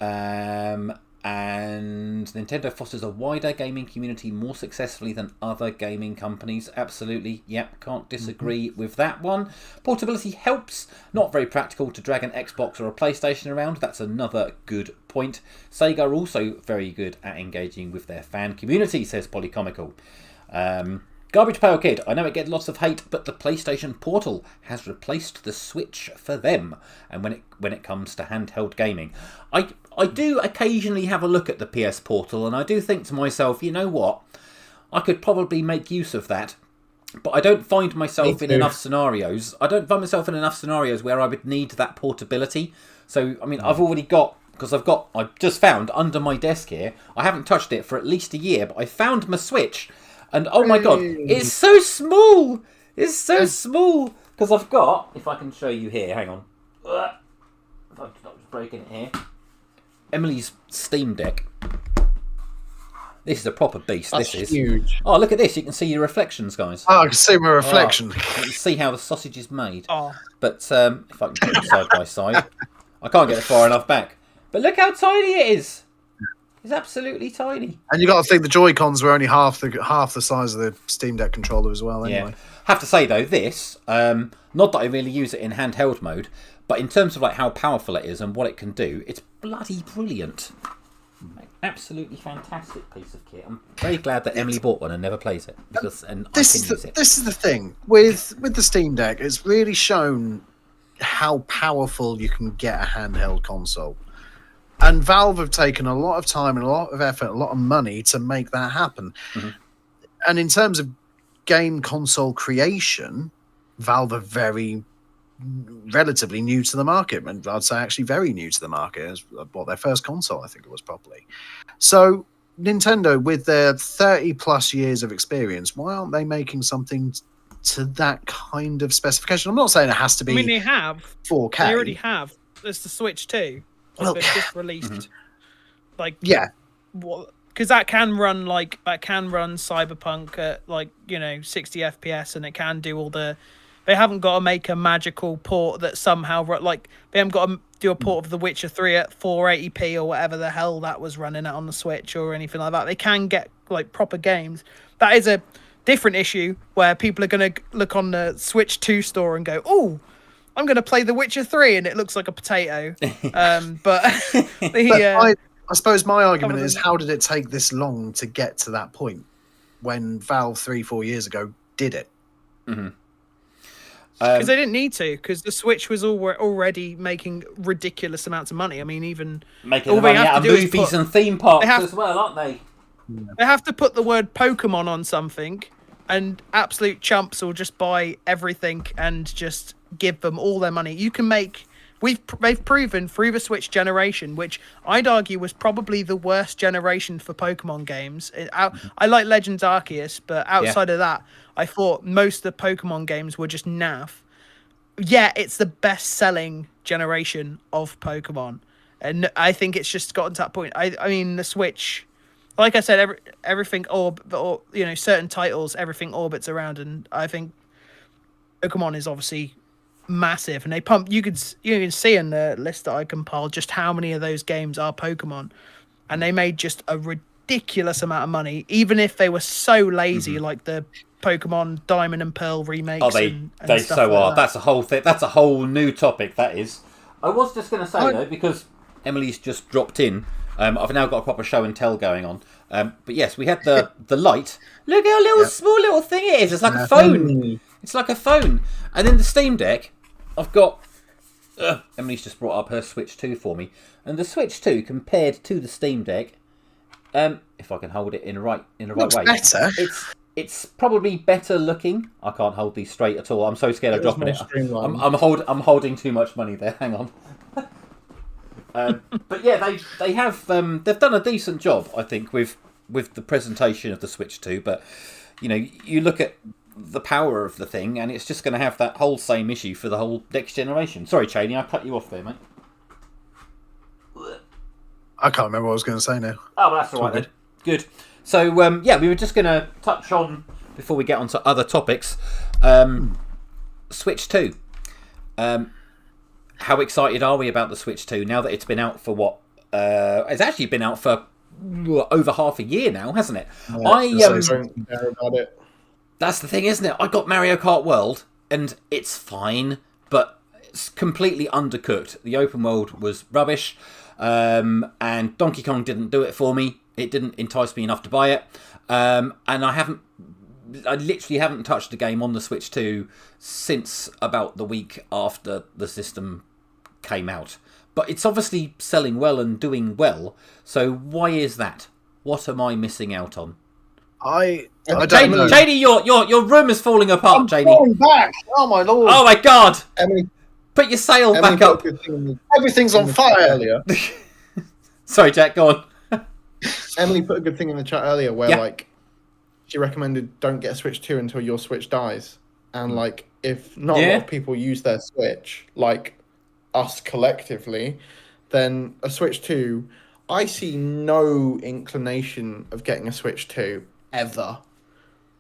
and Nintendo fosters a wider gaming community more successfully than other gaming companies. Absolutely, can't disagree with that one. Portability helps, not very practical to drag an Xbox or a PlayStation around. That's another good point. Sega are also very good at engaging with their fan community, says Polycomical. Garbage Pail Kid, I know it gets lots of hate, but the PlayStation Portal has replaced the Switch for them. And when it comes to handheld gaming, I do occasionally have a look at the PS Portal, and I do think to myself, you know what, I could probably make use of that. But I don't find myself in enough scenarios. Where I would need that portability. So I mean, I've already got. Because I've just found under my desk here, I haven't touched it for at least a year, but I found my Switch, and oh my god, it's so small! It's so small! Because I've got, if I can show you here, hang on. If I'm not breaking it here. Emily's Steam Deck. This is a proper beast. That's this is huge. Oh, look at this. You can see your reflections, guys. Oh, I can see my reflection. You can see how the sausage is made. Oh. But if I can put them side by side, I can't get it far enough back. But look how tiny it is. It's absolutely tiny. And you got to think the Joy-Cons were only half the size of the Steam Deck controller as well. Anyway, have to say though, this not that I really use it in handheld mode, but in terms of like how powerful it is and what it can do, it's bloody brilliant. Absolutely fantastic piece of kit. I'm very glad that Emily bought one and never plays it, because and I This can is use it. this is the thing with the Steam Deck. It's really shown how powerful you can get a handheld console, and Valve have taken a lot of time and a lot of effort, a lot of money to make that happen. Mhm. And in terms of game console creation, Valve are relatively new to the market, and I'd say actually very new to the market. As what their first console, I think it was probably. So Nintendo, with their 30 plus years of experience, why aren't they making something to that kind of specification? I'm not saying it has to be I mean, they have. 4K. They already have. There's the Switch 2. Well, They've just released. Like, yeah, because that can run Cyberpunk at 60 FPS, and it can do all the. They haven't got to make a magical port that somehow they haven't got to do a port of The Witcher 3 at 480p or whatever the hell that was running at on the Switch or anything like that. They can get proper games. That is a different issue where people are going to look on the Switch 2 store and go, "Oh, I'm going to play The Witcher 3," and it looks like a potato. I suppose my argument is, how did it take this long to get to that point when Valve 3-4 years ago did it? Mm-hmm. Because they didn't need to, because the Switch was already making ridiculous amounts of money. I mean, even making money out of movies and theme parks as well, aren't they? They have to put the word Pokemon on something, and absolute chumps will just buy everything and just give them all their money. You can make. They've proven through the Switch generation, which I'd argue was probably the worst generation for Pokemon games. I like Legends Arceus, but outside of that, I thought most of the Pokemon games were just naff. Yeah, it's the best-selling generation of Pokemon, and I think it's just gotten to that point. I mean, the Switch, like I said, everything certain titles, everything orbits around, and I think Pokemon is obviously massive, and they pump. You can see in the list that I compiled just how many of those games are Pokemon, and they made just a ridiculous amount of money, even if they were so lazy, like the Pokemon Diamond and Pearl remakes. Oh, they so are. That's a whole thing. That's a whole new topic. That is. I was just going to say though, because Emily's just dropped in. I've now got a proper show and tell going on. But yes, we had the light. Look how small little thing it is. It's like a phone. It's like a phone. And then the Steam Deck, I've got. Emily's just brought up her Switch 2 for me, and the Switch 2 compared to the Steam Deck, if I can hold it in the right way, better. It's probably better looking. I can't hold these straight at all. I'm so scared of dropping it. I'm holding too much money there. Hang on. But yeah, they've done a decent job, I think, with the presentation of the Switch 2. But you look at the power of the thing, and it's just going to have that whole same issue for the whole next generation. Sorry, Cheney, I cut you off there, mate. I can't remember what I was going to say now. Oh, well, that's all right then. Good. So, we were just going to touch on, before we get on to other topics, Switch 2. How excited are we about the Switch 2 now that it's been out for what? It's actually been out for over half a year now, hasn't it? Don't care about it. That's the thing, isn't it? I got Mario Kart World, and it's fine, but it's completely undercooked. The open world was rubbish, and Donkey Kong didn't do it for me. It didn't entice me enough to buy it, and I literally haven't touched the game on the Switch 2 since about the week after the system came out. But it's obviously selling well and doing well, so why is that? What am I missing out on? I don't know. Janie, your room is falling apart, Janie. I'm back. Oh my lord. Oh my god. Emily, put your sail back up. Everything's on fire earlier. Sorry, Jack, go on. Emily put a good thing in the chat earlier where she recommended don't get a Switch 2 until your Switch dies. And if not a lot of people use their Switch, like us collectively, then a Switch 2, I see no inclination of getting a Switch 2 ever.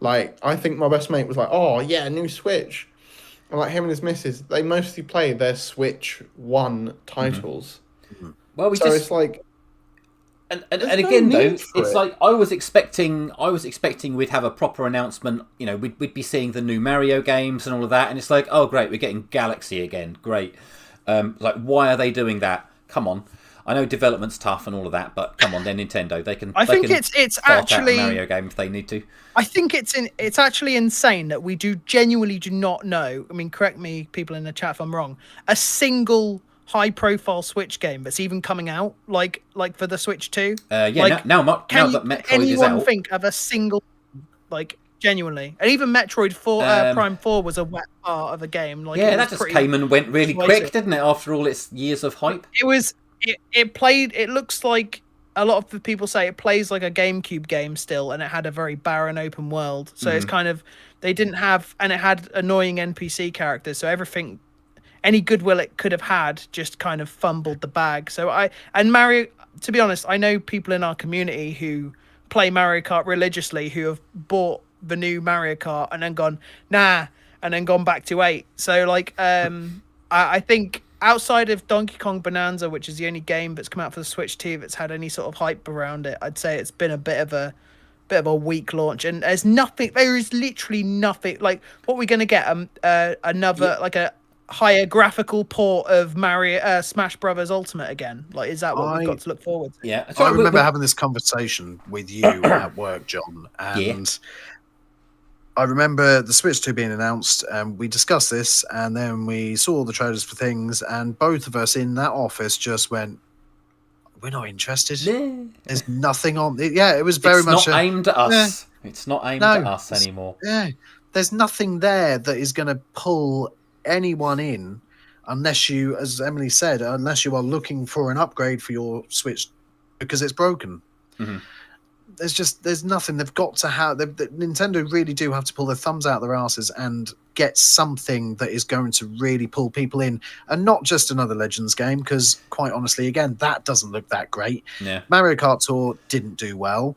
I think my best mate was like, oh yeah, new Switch. And him and his missus, they mostly play their Switch 1 titles. Mm-hmm. Well, it's like, and again though, it's like I was expecting we'd have a proper announcement. We'd be seeing the new Mario games and all of that, and it's like, oh great, we're getting Galaxy again, great. Why are they doing that? Come on. I know development's tough and all of that, but come on, they're Nintendo. They can. I think can it's fart out a actually Mario game if they need to. I think it's actually insane that we genuinely do not know. I mean, correct me, people in the chat, if I'm wrong. A single high-profile Switch game that's even coming out, like for the Switch 2. Yeah, like, now that Metroid is anyone out, think of a single, like, genuinely? And even Metroid 4 Prime 4 was a wet part of a game. Like, yeah, that just came and went really quick, didn't it? After all its years of hype, it played. It looks like. A lot of the people say it plays like a GameCube game still, and it had a very barren open world. So it's kind of they didn't have, and it had annoying NPC characters. So everything, any goodwill it could have had, just kind of fumbled the bag. So Mario. To be honest, I know people in our community who play Mario Kart religiously who have bought the new Mario Kart and then gone nah, and then gone back to 8. So like, I think. Outside of Donkey Kong Bonanza, which is the only game that's come out for the Switch 2 that's had any sort of hype around it, I'd say it's been a bit of a weak launch. And there is literally nothing. Like, what we're going to get another like a higher graphical port of Mario Smash Brothers Ultimate again. Like, is that what we've got to look forward to? Yeah, I remember having this conversation with you at work, John, and. I remember the Switch 2 being announced, and we discussed this, and then we saw the trailers for things, and both of us in that office just went, "We're not interested. Yeah. There's nothing on it." Yeah, it was very much not aimed at us. Yeah. It's not aimed at us anymore. Yeah, there's nothing there that is going to pull anyone in, unless you, as Emily said, unless you are looking for an upgrade for your Switch because it's broken. Mm-hmm. There's nothing. They've got to have. Nintendo really do have to pull their thumbs out their asses and get something that is going to really pull people in, and not just another Legends game. Because quite honestly, again, that doesn't look that great. Yeah. Mario Kart Tour didn't do well.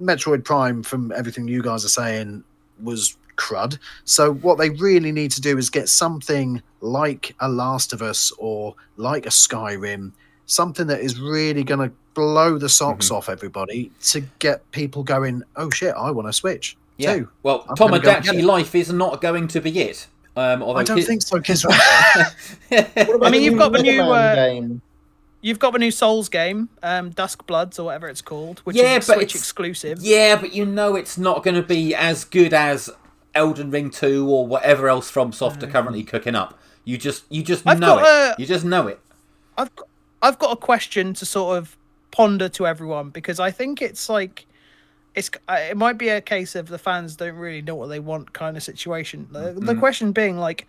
Metroid Prime, from everything you guys are saying, was crud. So what they really need to do is get something like a Last of Us or like a Skyrim, something that is really going to blow the socks off everybody to get people going, oh shit, I want to switch too. Well, Tomodachi Life is not going to be it. I don't think so, kids. I mean, you've got the new game. You've got the new Souls game, Dusk Bloods or whatever it's called, which is Switch exclusive. Yeah, but it's not going to be as good as Elden Ring 2 or whatever else FromSoft are currently cooking up. You just know it. You just know it. I've got a question to sort of ponder to everyone, because I think it's like it might be a case of the fans don't really know what they want kind of situation. The question being, like,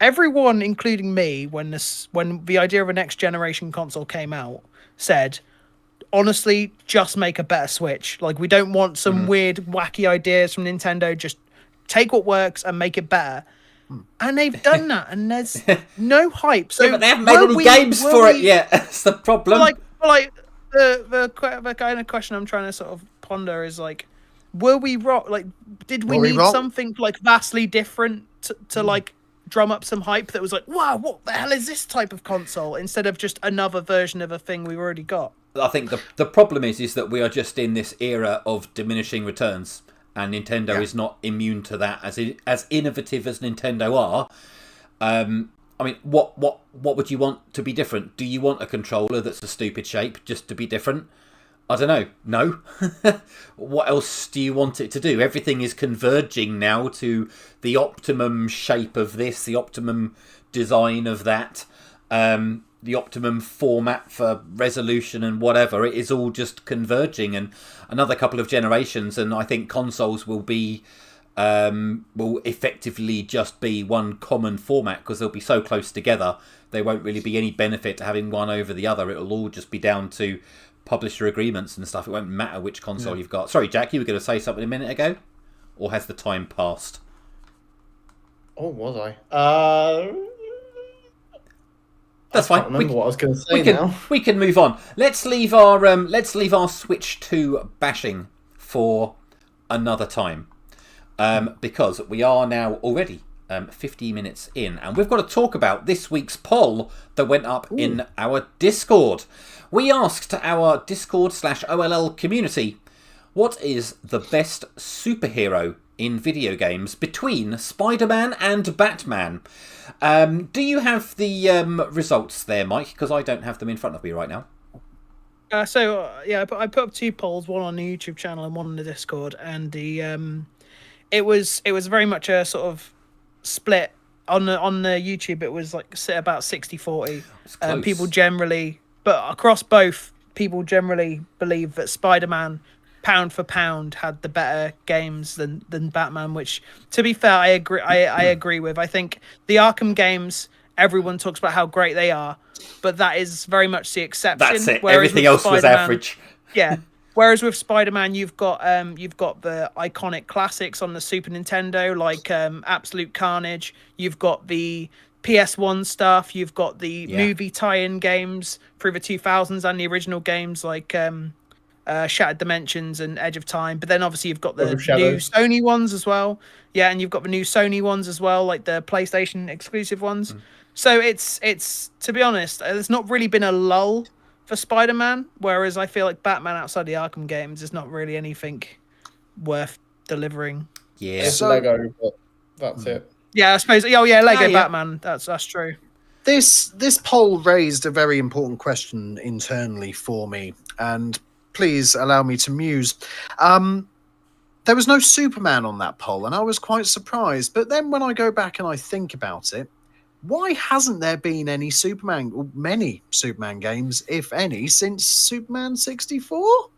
everyone, including me, when the idea of a next generation console came out, said, honestly, just make a better Switch. Like, we don't want some weird, wacky ideas from Nintendo. Just take what works and make it better. And they've done that, and there's no hype. So but they haven't made any games for it yet. That's the problem. Like the kind of question I'm trying to sort of ponder is, like, were we wrong? Like, did we need something like vastly different to like drum up some hype that was like, wow, what the hell is this type of console, instead of just another version of a thing we've already got? I think the problem is that we are just in this era of diminishing returns. And Nintendo is not immune to that. As innovative as Nintendo are, I mean, what would you want to be different? Do you want a controller that's a stupid shape just to be different? I don't know. No. What else do you want it to do? Everything is converging now to the optimum shape of this, the optimum design of that, the optimum format for resolution and whatever. It is all just converging, and another couple of generations, and I think consoles will effectively just be one common format, because they'll be so close together. There won't really be any benefit to having one over the other. It'll all just be down to publisher agreements and stuff. It won't matter which console you've got. Sorry, Jack, you were going to say something a minute ago, or has the time passed? Oh, was I? That's fine. I can't remember what I was going to say now. We can move on. Let's leave our Switch 2 bashing for another time, because we are now already 50 minutes in, and we've got to talk about this week's poll that went up in our Discord. We asked our Discord/OLL community, what is the best superhero in video games between Spider-Man and Batman? Do you have the results there, Mike? Because I don't have them in front of me right now. I put up 2 polls, one on the YouTube channel and one on the Discord, and it was very much a sort of split on the YouTube. It was like about 60-40. People generally, but across both, people generally believe that Spider-Man, pound for pound, had the better games than Batman. Which, to be fair, I agree. I agree with. I think the Arkham games, everyone talks about how great they are, but that is very much the exception. That's it. Everything else was average. Yeah. Whereas with Spider-Man, you've got the iconic classics on the Super Nintendo, like Absolute Carnage. You've got the PS1 stuff. You've got the movie tie-in games through the 2000s and the original games like Shattered Dimensions and Edge of Time. But then obviously you've got the new Sony ones as well. Yeah, and you've got the new Sony ones as well, like the PlayStation exclusive ones. So it's to be honest, there's not really been a lull for Spider-Man, whereas I feel like Batman outside the Arkham games is not really anything worth delivering. Yeah, it's Lego, but that's it. Yeah, I suppose. Oh yeah, Lego Batman. That's true. This poll raised a very important question internally for me, and please allow me to muse. There was no Superman on that poll, and I was quite surprised. But then when I go back and I think about it, why hasn't there been any many Superman games, if any, since Superman 64?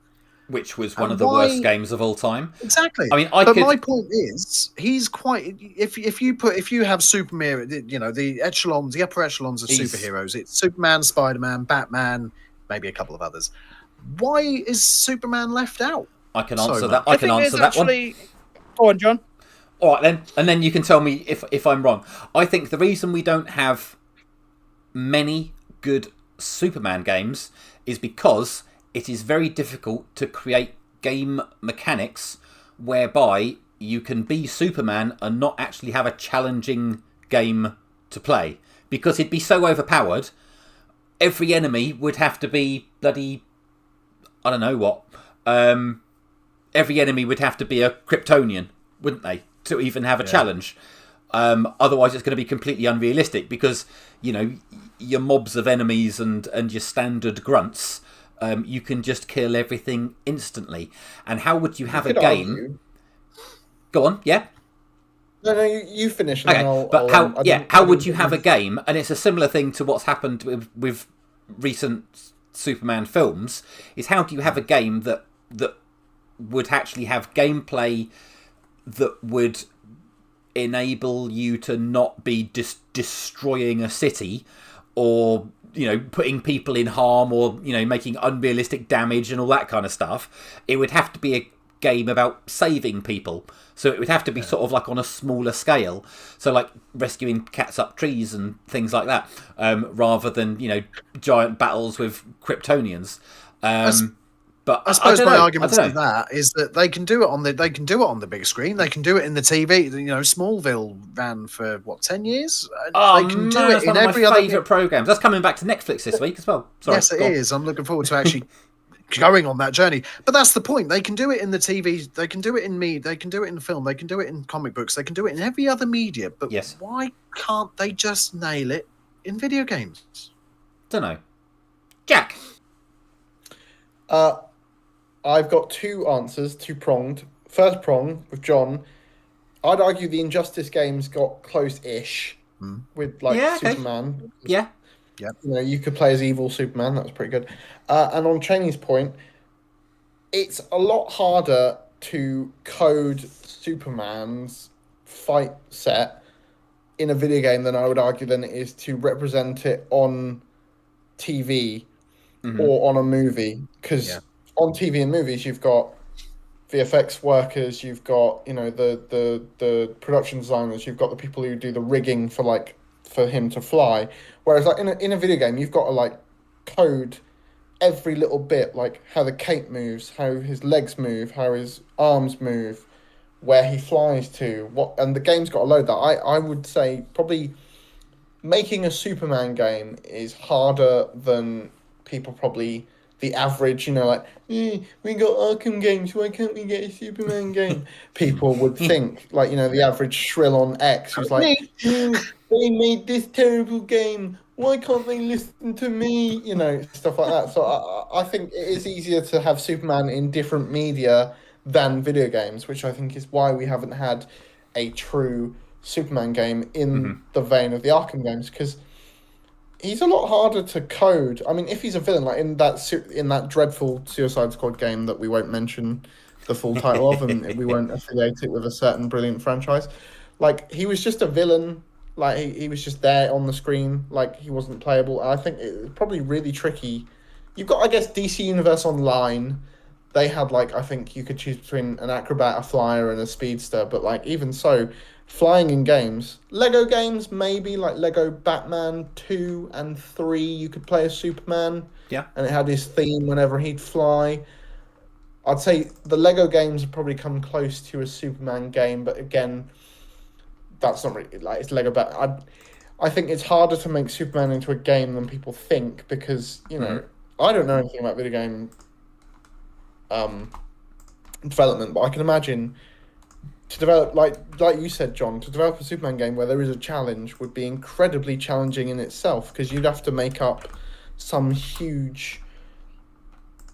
Which was one of the worst games of all time. Exactly. I mean, my point is, he's quite. If you have Superman, the upper echelons of superheroes. It's Superman, Spider-Man, Batman, maybe a couple of others. Why is Superman left out? I can answer that. I can answer that one. Go on, John. All right, then, and then you can tell me if I'm wrong. I think the reason we don't have many good Superman games is because it is very difficult to create game mechanics whereby you can be Superman and not actually have a challenging game to play. Because he'd be so overpowered, every enemy would have to be bloody... I don't know what. Every enemy would have to be a Kryptonian, wouldn't they? To even have a challenge. Otherwise it's going to be completely unrealistic because, your mobs of enemies and your standard grunts, you can just kill everything instantly. And how would you have a game... Argue. Go on, yeah? No, you finish. And okay, how would you have a game? And it's a similar thing to what's happened with recent Superman films, is how do you have a game that would actually have gameplay that would enable you to not be destroying a city or, putting people in harm or, making unrealistic damage and all that kind of stuff. It would have to be a game about saving people. So it would have to be sort of like on a smaller scale. So like rescuing cats up trees and things like that, rather than, giant battles with Kryptonians. But I suppose my argument to that is that they can do it on the big screen. They can do it in the TV. Smallville ran for 10 years. Oh, they can do it in every other other favourite programs. That's coming back to Netflix this week as well. Sorry, yes, it is. I'm looking forward to actually going on that journey. But that's the point. They can do it in the TV. They can do it in They can do it in the film. They can do it in comic books. They can do it in every other media. But why can't they just nail it in video games? Don't know. Jack. I've got 2 answers, 2-pronged. First prong with John. I'd argue the Injustice games got close-ish with Superman. Yeah. Yeah. You could play as evil Superman. That was pretty good. And on Cheney's point, it's a lot harder to code Superman's fight set in a video game than I would argue than it is to represent it on TV or on a movie. Because on TV and movies, you've got VFX workers, you've got the production designers, you've got the people who do the rigging for him to fly. Whereas in a video game, you've got to code every little bit, like how the cape moves, how his legs move, how his arms move, where he flies to, and the game's got to load that. I would say probably making a Superman game is harder than people probably. The average, we got Arkham games, why can't we get a Superman game? People would think, the average shrill on X who's like, they made this terrible game, why can't they listen to me? You know, stuff like that. So I think it is easier to have Superman in different media than video games, which I think is why we haven't had a true Superman game in the vein of the Arkham games, because he's a lot harder to code. I mean, if he's a villain, like in that dreadful Suicide Squad game that we won't mention the full title of, and we won't affiliate it with a certain brilliant franchise, like he was just a villain. Like he was just there on the screen, like he wasn't playable. And I think it's probably really tricky. You've got, I guess, DC Universe Online. They had, like, I think you could choose between an acrobat, a flyer, and a speedster. But like even so, flying in games, Lego games maybe, like Lego Batman 2 and 3, you could play as Superman. Yeah. And it had his theme whenever he'd fly. I'd say the Lego games have probably come close to a Superman game, but again, that's not really, like, it's Lego Batman. I think it's harder to make Superman into a game than people think, because, you know, I don't know anything about video game development, but I can imagine to develop, like you said, John, to develop a Superman game where there is a challenge would be incredibly challenging in itself, because you'd have to make up some huge,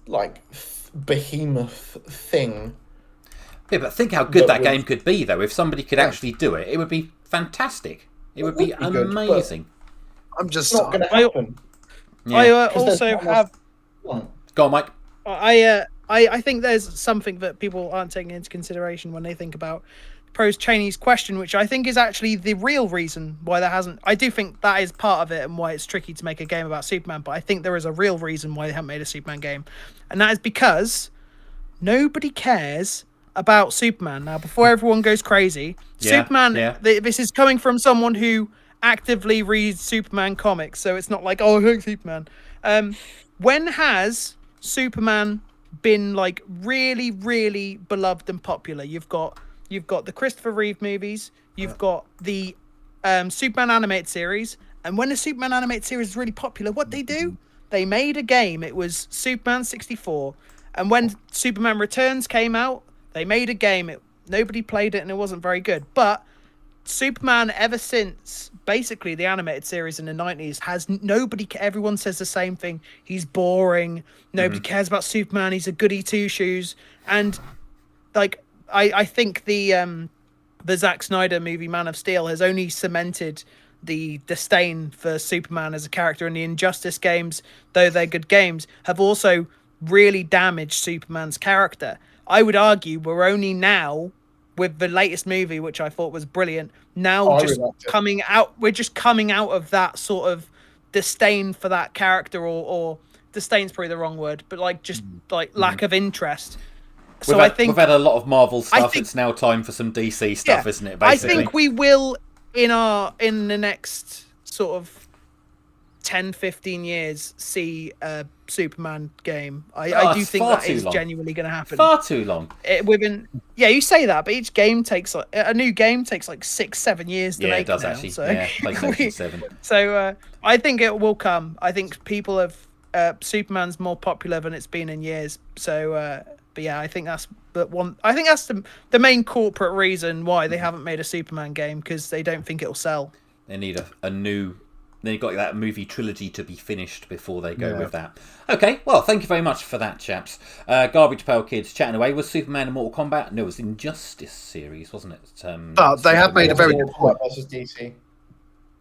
like, behemoth thing. Yeah, but think how good that game could be, though. If somebody could actually do it, it would be fantastic. It would be amazing. I'm just It's not going to happen. I also have. Go on, Mike. I think there's something that people aren't taking into consideration when they think about Pros Cheney's question, which I think is actually the real reason why there hasn't. I do think that is part of it and why it's tricky to make a game about Superman, but I think there is a real reason why they haven't made a Superman game, and that is because nobody cares about Superman. Now, before everyone goes crazy, Superman, this is coming from someone who actively reads Superman comics, so it's not like, oh, I hate Superman. When has Superman been, like, really, really beloved and popular? You've got the Christopher Reeve movies, you've got the Superman animated series, and when the Superman animated series is really popular, what they do? They made a game. It was Superman 64, and when Superman Returns came out, they made a game. Nobody played it, and it wasn't very good. But Superman, ever since basically the animated series in the 90s, has nobody. Everyone says the same thing. He's boring. Nobody cares about Superman. He's a goody two shoes. And like I think the Zack Snyder movie Man of Steel has only cemented the disdain for Superman as a character, and the Injustice games, though they're good games, have also really damaged Superman's character. I would argue we're only now, with the latest movie, which I thought was brilliant, now coming out. We're just coming out of that sort of disdain for that character, or disdain's probably the wrong word, but like just like lack of interest. So I think we've had a lot of Marvel stuff. It's now time for some DC stuff, isn't it? Basically, I think we will in the next sort of 10-15 years see a Superman game. I do think that is genuinely going to happen. Far too long. You say that, but each game takes a new game takes like 6-7 years to make. It does now, actually. so. Yeah, PlayStation 7. So I think it will come. I think people have Superman's more popular than it's been in years. So but yeah, I think that's the main corporate reason why they haven't made a Superman game, because they don't think it'll sell. They need a new. They've got that movie trilogy to be finished before they go with that. Okay, well, thank you very much for that, chaps. Garbage Pail Kids chatting away. Was Superman in Mortal Kombat? No, it was Injustice series, wasn't it? But they have made a very good point. Versus DC.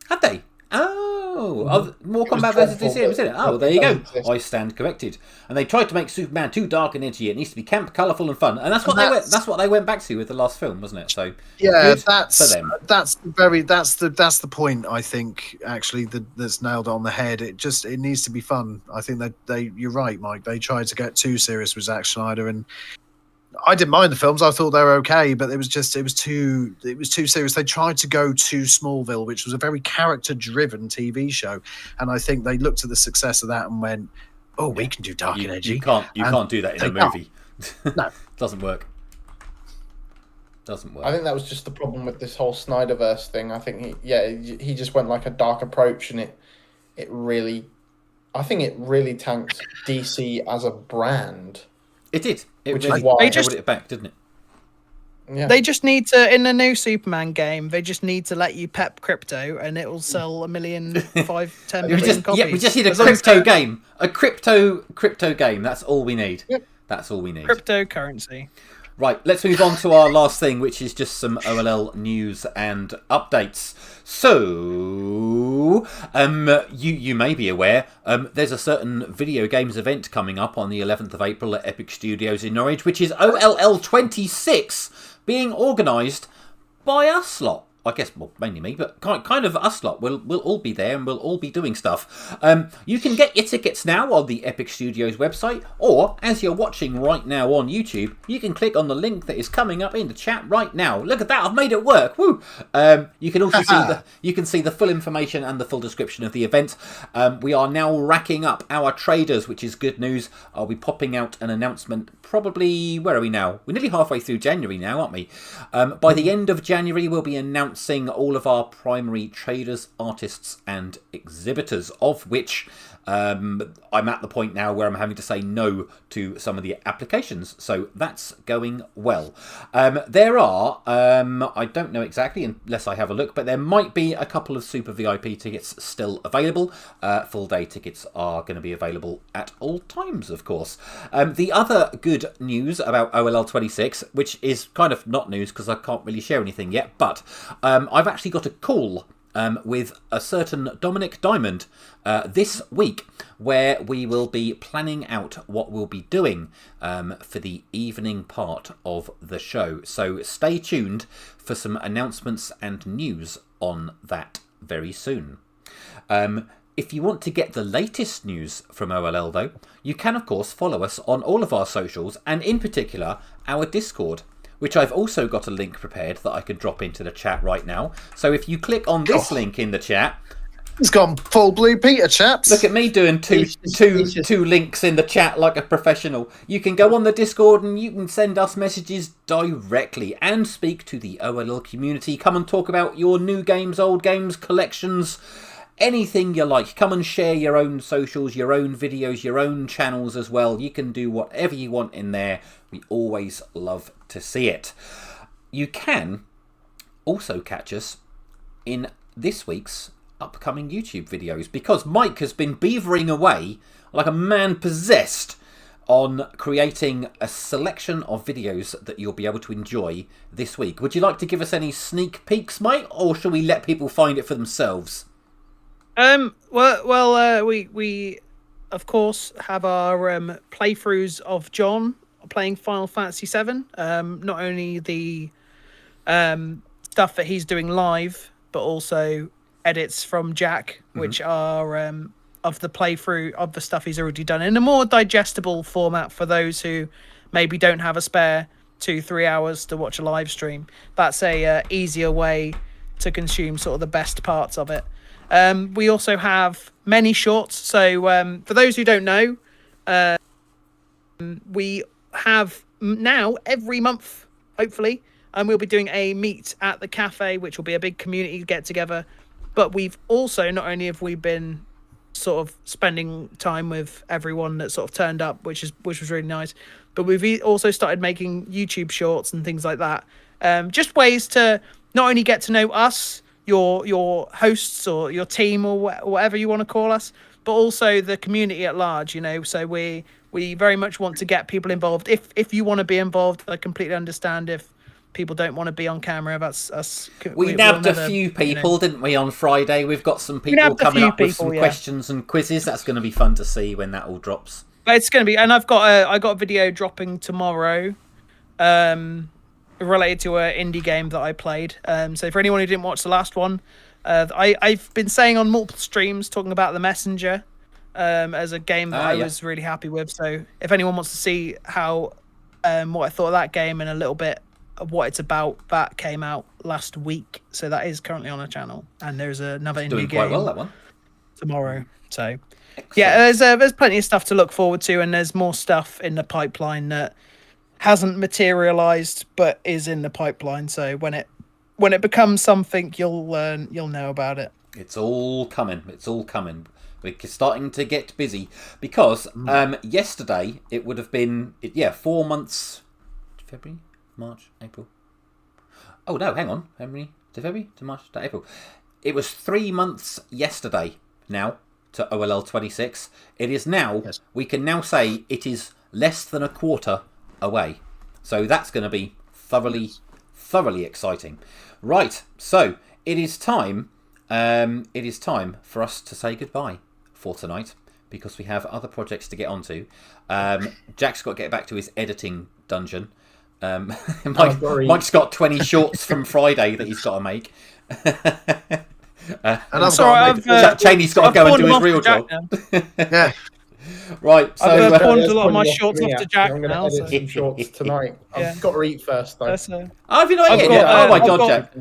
Had they? Mortal Kombat versus DC, was it? Oh, there you go. I stand corrected. And they tried to make Superman too dark and edgy. It needs to be camp, colourful, and fun. And that's what they went back to with the last film, wasn't it? So yeah, that's the point. I think actually that's nailed it on the head. It needs to be fun. I think that you're right, Mike. They tried to get too serious with Zack Snyder, and I didn't mind the films. I thought they were okay, but it was too serious. They tried to go to Smallville, which was a very character-driven TV show, and I think they looked at the success of that and went, "Oh, we can do dark and edgy." You can't do that in a movie. No, doesn't work. I think that was just the problem with this whole Snyderverse thing. I think he just went like a dark approach, and it really tanked DC as a brand. It did. It which really is why held it back, didn't it? Yeah. They just need to, in the new Superman game, they just need to let you pep crypto and it will sell 10 million copies. We just need a As long as crypto game. A crypto game. That's all we need. Yep. That's all we need. Cryptocurrency. Right, let's move on to our last thing, which is just some OLL news and updates. So, you may be aware, there's a certain video games event coming up on the 11th of April at Epic Studios in Norwich, which is OLL 26, being organised by us lot. I guess, well, mainly me, but kind of us lot. We'll all be there and we'll all be doing stuff. You can get your tickets now on the Epic Studios website, or as you're watching right now on YouTube, you can click on the link that is coming up in the chat right now. Look at that! I've made it work. Woo! You can also see the full information and the full description of the event. We are now racking up our traders, which is good news. I'll be popping out an announcement. Probably, where are we now? We're nearly halfway through January now, aren't we? By the end of January, we'll be announcing all of our primary traders, artists and exhibitors, of which I'm at the point now where I'm having to say no to some of the applications, so that's going well. There are, I don't know exactly unless I have a look, but there might be a couple of Super VIP tickets still available. Full day tickets are going to be available at all times, of course. The other good news about OLL 26, which is kind of not news because I can't really share anything yet, but I've actually got a call with a certain Dominic Diamond this week, where we will be planning out what we'll be doing for the evening part of the show. So stay tuned for some announcements and news on that very soon. If you want to get the latest news from OLL, though, you can, of course, follow us on all of our socials, and in particular, our Discord, which I've also got a link prepared that I can drop into the chat right now. So if you click on this link in the chat... It's gone full Blue Peter, chaps. Look at me doing two links in the chat like a professional. You can go on the Discord and you can send us messages directly and speak to the OLL community. Come and talk about your new games, old games, collections, anything you like. Come and share your own socials, your own videos, your own channels as well. You can do whatever you want in there. We always love to see it. You can also catch us in this week's upcoming YouTube videos, because Mike has been beavering away like a man possessed on creating a selection of videos that you'll be able to enjoy this week. Would you like to give us any sneak peeks, Mike, or shall we let people find it for themselves? We of course have our playthroughs of John playing Final Fantasy VII. Not only the stuff that he's doing live, but also edits from Jack, which are of the playthrough of the stuff he's already done in a more digestible format for those who maybe don't have a spare 2-3 hours to watch a live stream. That's a easier way to consume sort of the best parts of it. We also have many shorts. So for those who don't know, we have now every month, hopefully, we'll be doing a meet at the cafe, which will be a big community get together. But we've also, not only have we been sort of spending time with everyone that sort of turned up, which was really nice, but we've also started making YouTube shorts and things like that. Just ways to not only get to know us, your hosts or your team or whatever you want to call us, but also the community at large, you know. So we very much want to get people involved. If you want to be involved, I completely understand if people don't want to be on camera. That's us. We nabbed a few people, didn't we, on Friday? We've got some people coming up with some questions and quizzes. That's going to be fun to see when that all drops. It's going to be, and I got a video dropping tomorrow, related to an indie game that I played. So for anyone who didn't watch the last one, I've been saying on multiple streams talking about The Messenger as a game that I was really happy with. So if anyone wants to see how what I thought of that game and a little bit of what it's about, that came out last week. So that is currently on our channel, and there's another indie doing game quite well, that one, tomorrow. So excellent. Yeah, there's plenty of stuff to look forward to, and there's more stuff in the pipeline that hasn't materialized but is in the pipeline. So when it becomes something, you'll know about it. It's all coming. We're starting to get busy because yesterday it would have been 4 months. February, March, April. Oh no, hang on. February to February to March to April. It was 3 months yesterday now to OLL 26. It is now. Yes. We can now say it is less than a quarter away. So that's going to be thoroughly exciting. Right. So it is time. It is time for us to say goodbye for tonight because we have other projects to get onto. Jack's got to get back to his editing dungeon. Mike's got 20 shorts from Friday that he's got to make. And Cheney's got to go and do his real job. Yeah. Right, so I've pawned a lot of Putting my it off shorts me, off to actually. Jack I'm going to now. edit So. some shorts tonight. Yeah. I've got to eat first, though. That's, oh, have you not I've yet? got, Oh my I've god, got- Jack!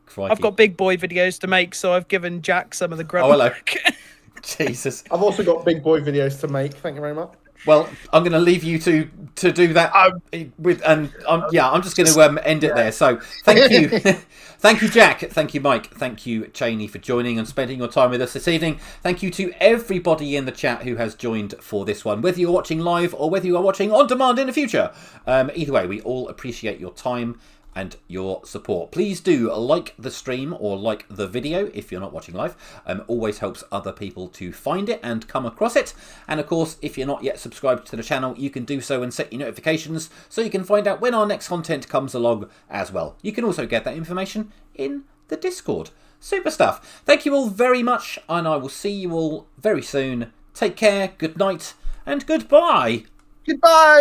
Crikey. I've got big boy videos to make, so I've given Jack some of the grub. Oh, hello. Jesus. I've also got big boy videos to make. Thank you very much. Well, I'm going to leave you to do that with, and I'm just going to end it there. So thank you, thank you, Jack. Thank you, Mike. Thank you, Cheney, for joining and spending your time with us this evening. Thank you to everybody in the chat who has joined for this one, whether you're watching live or whether you are watching on demand in the future. Either way, we all appreciate your time and your support. Please do like the stream or like the video if you're not watching live. Always helps other people to find it and come across it. And of course, if you're not yet subscribed to the channel, you can do so and set your notifications so you can find out when our next content comes along as well. You can also get that information in the Discord. Super stuff. Thank you all very much, and I will see you all very soon. Take care, good night, and goodbye. Goodbye.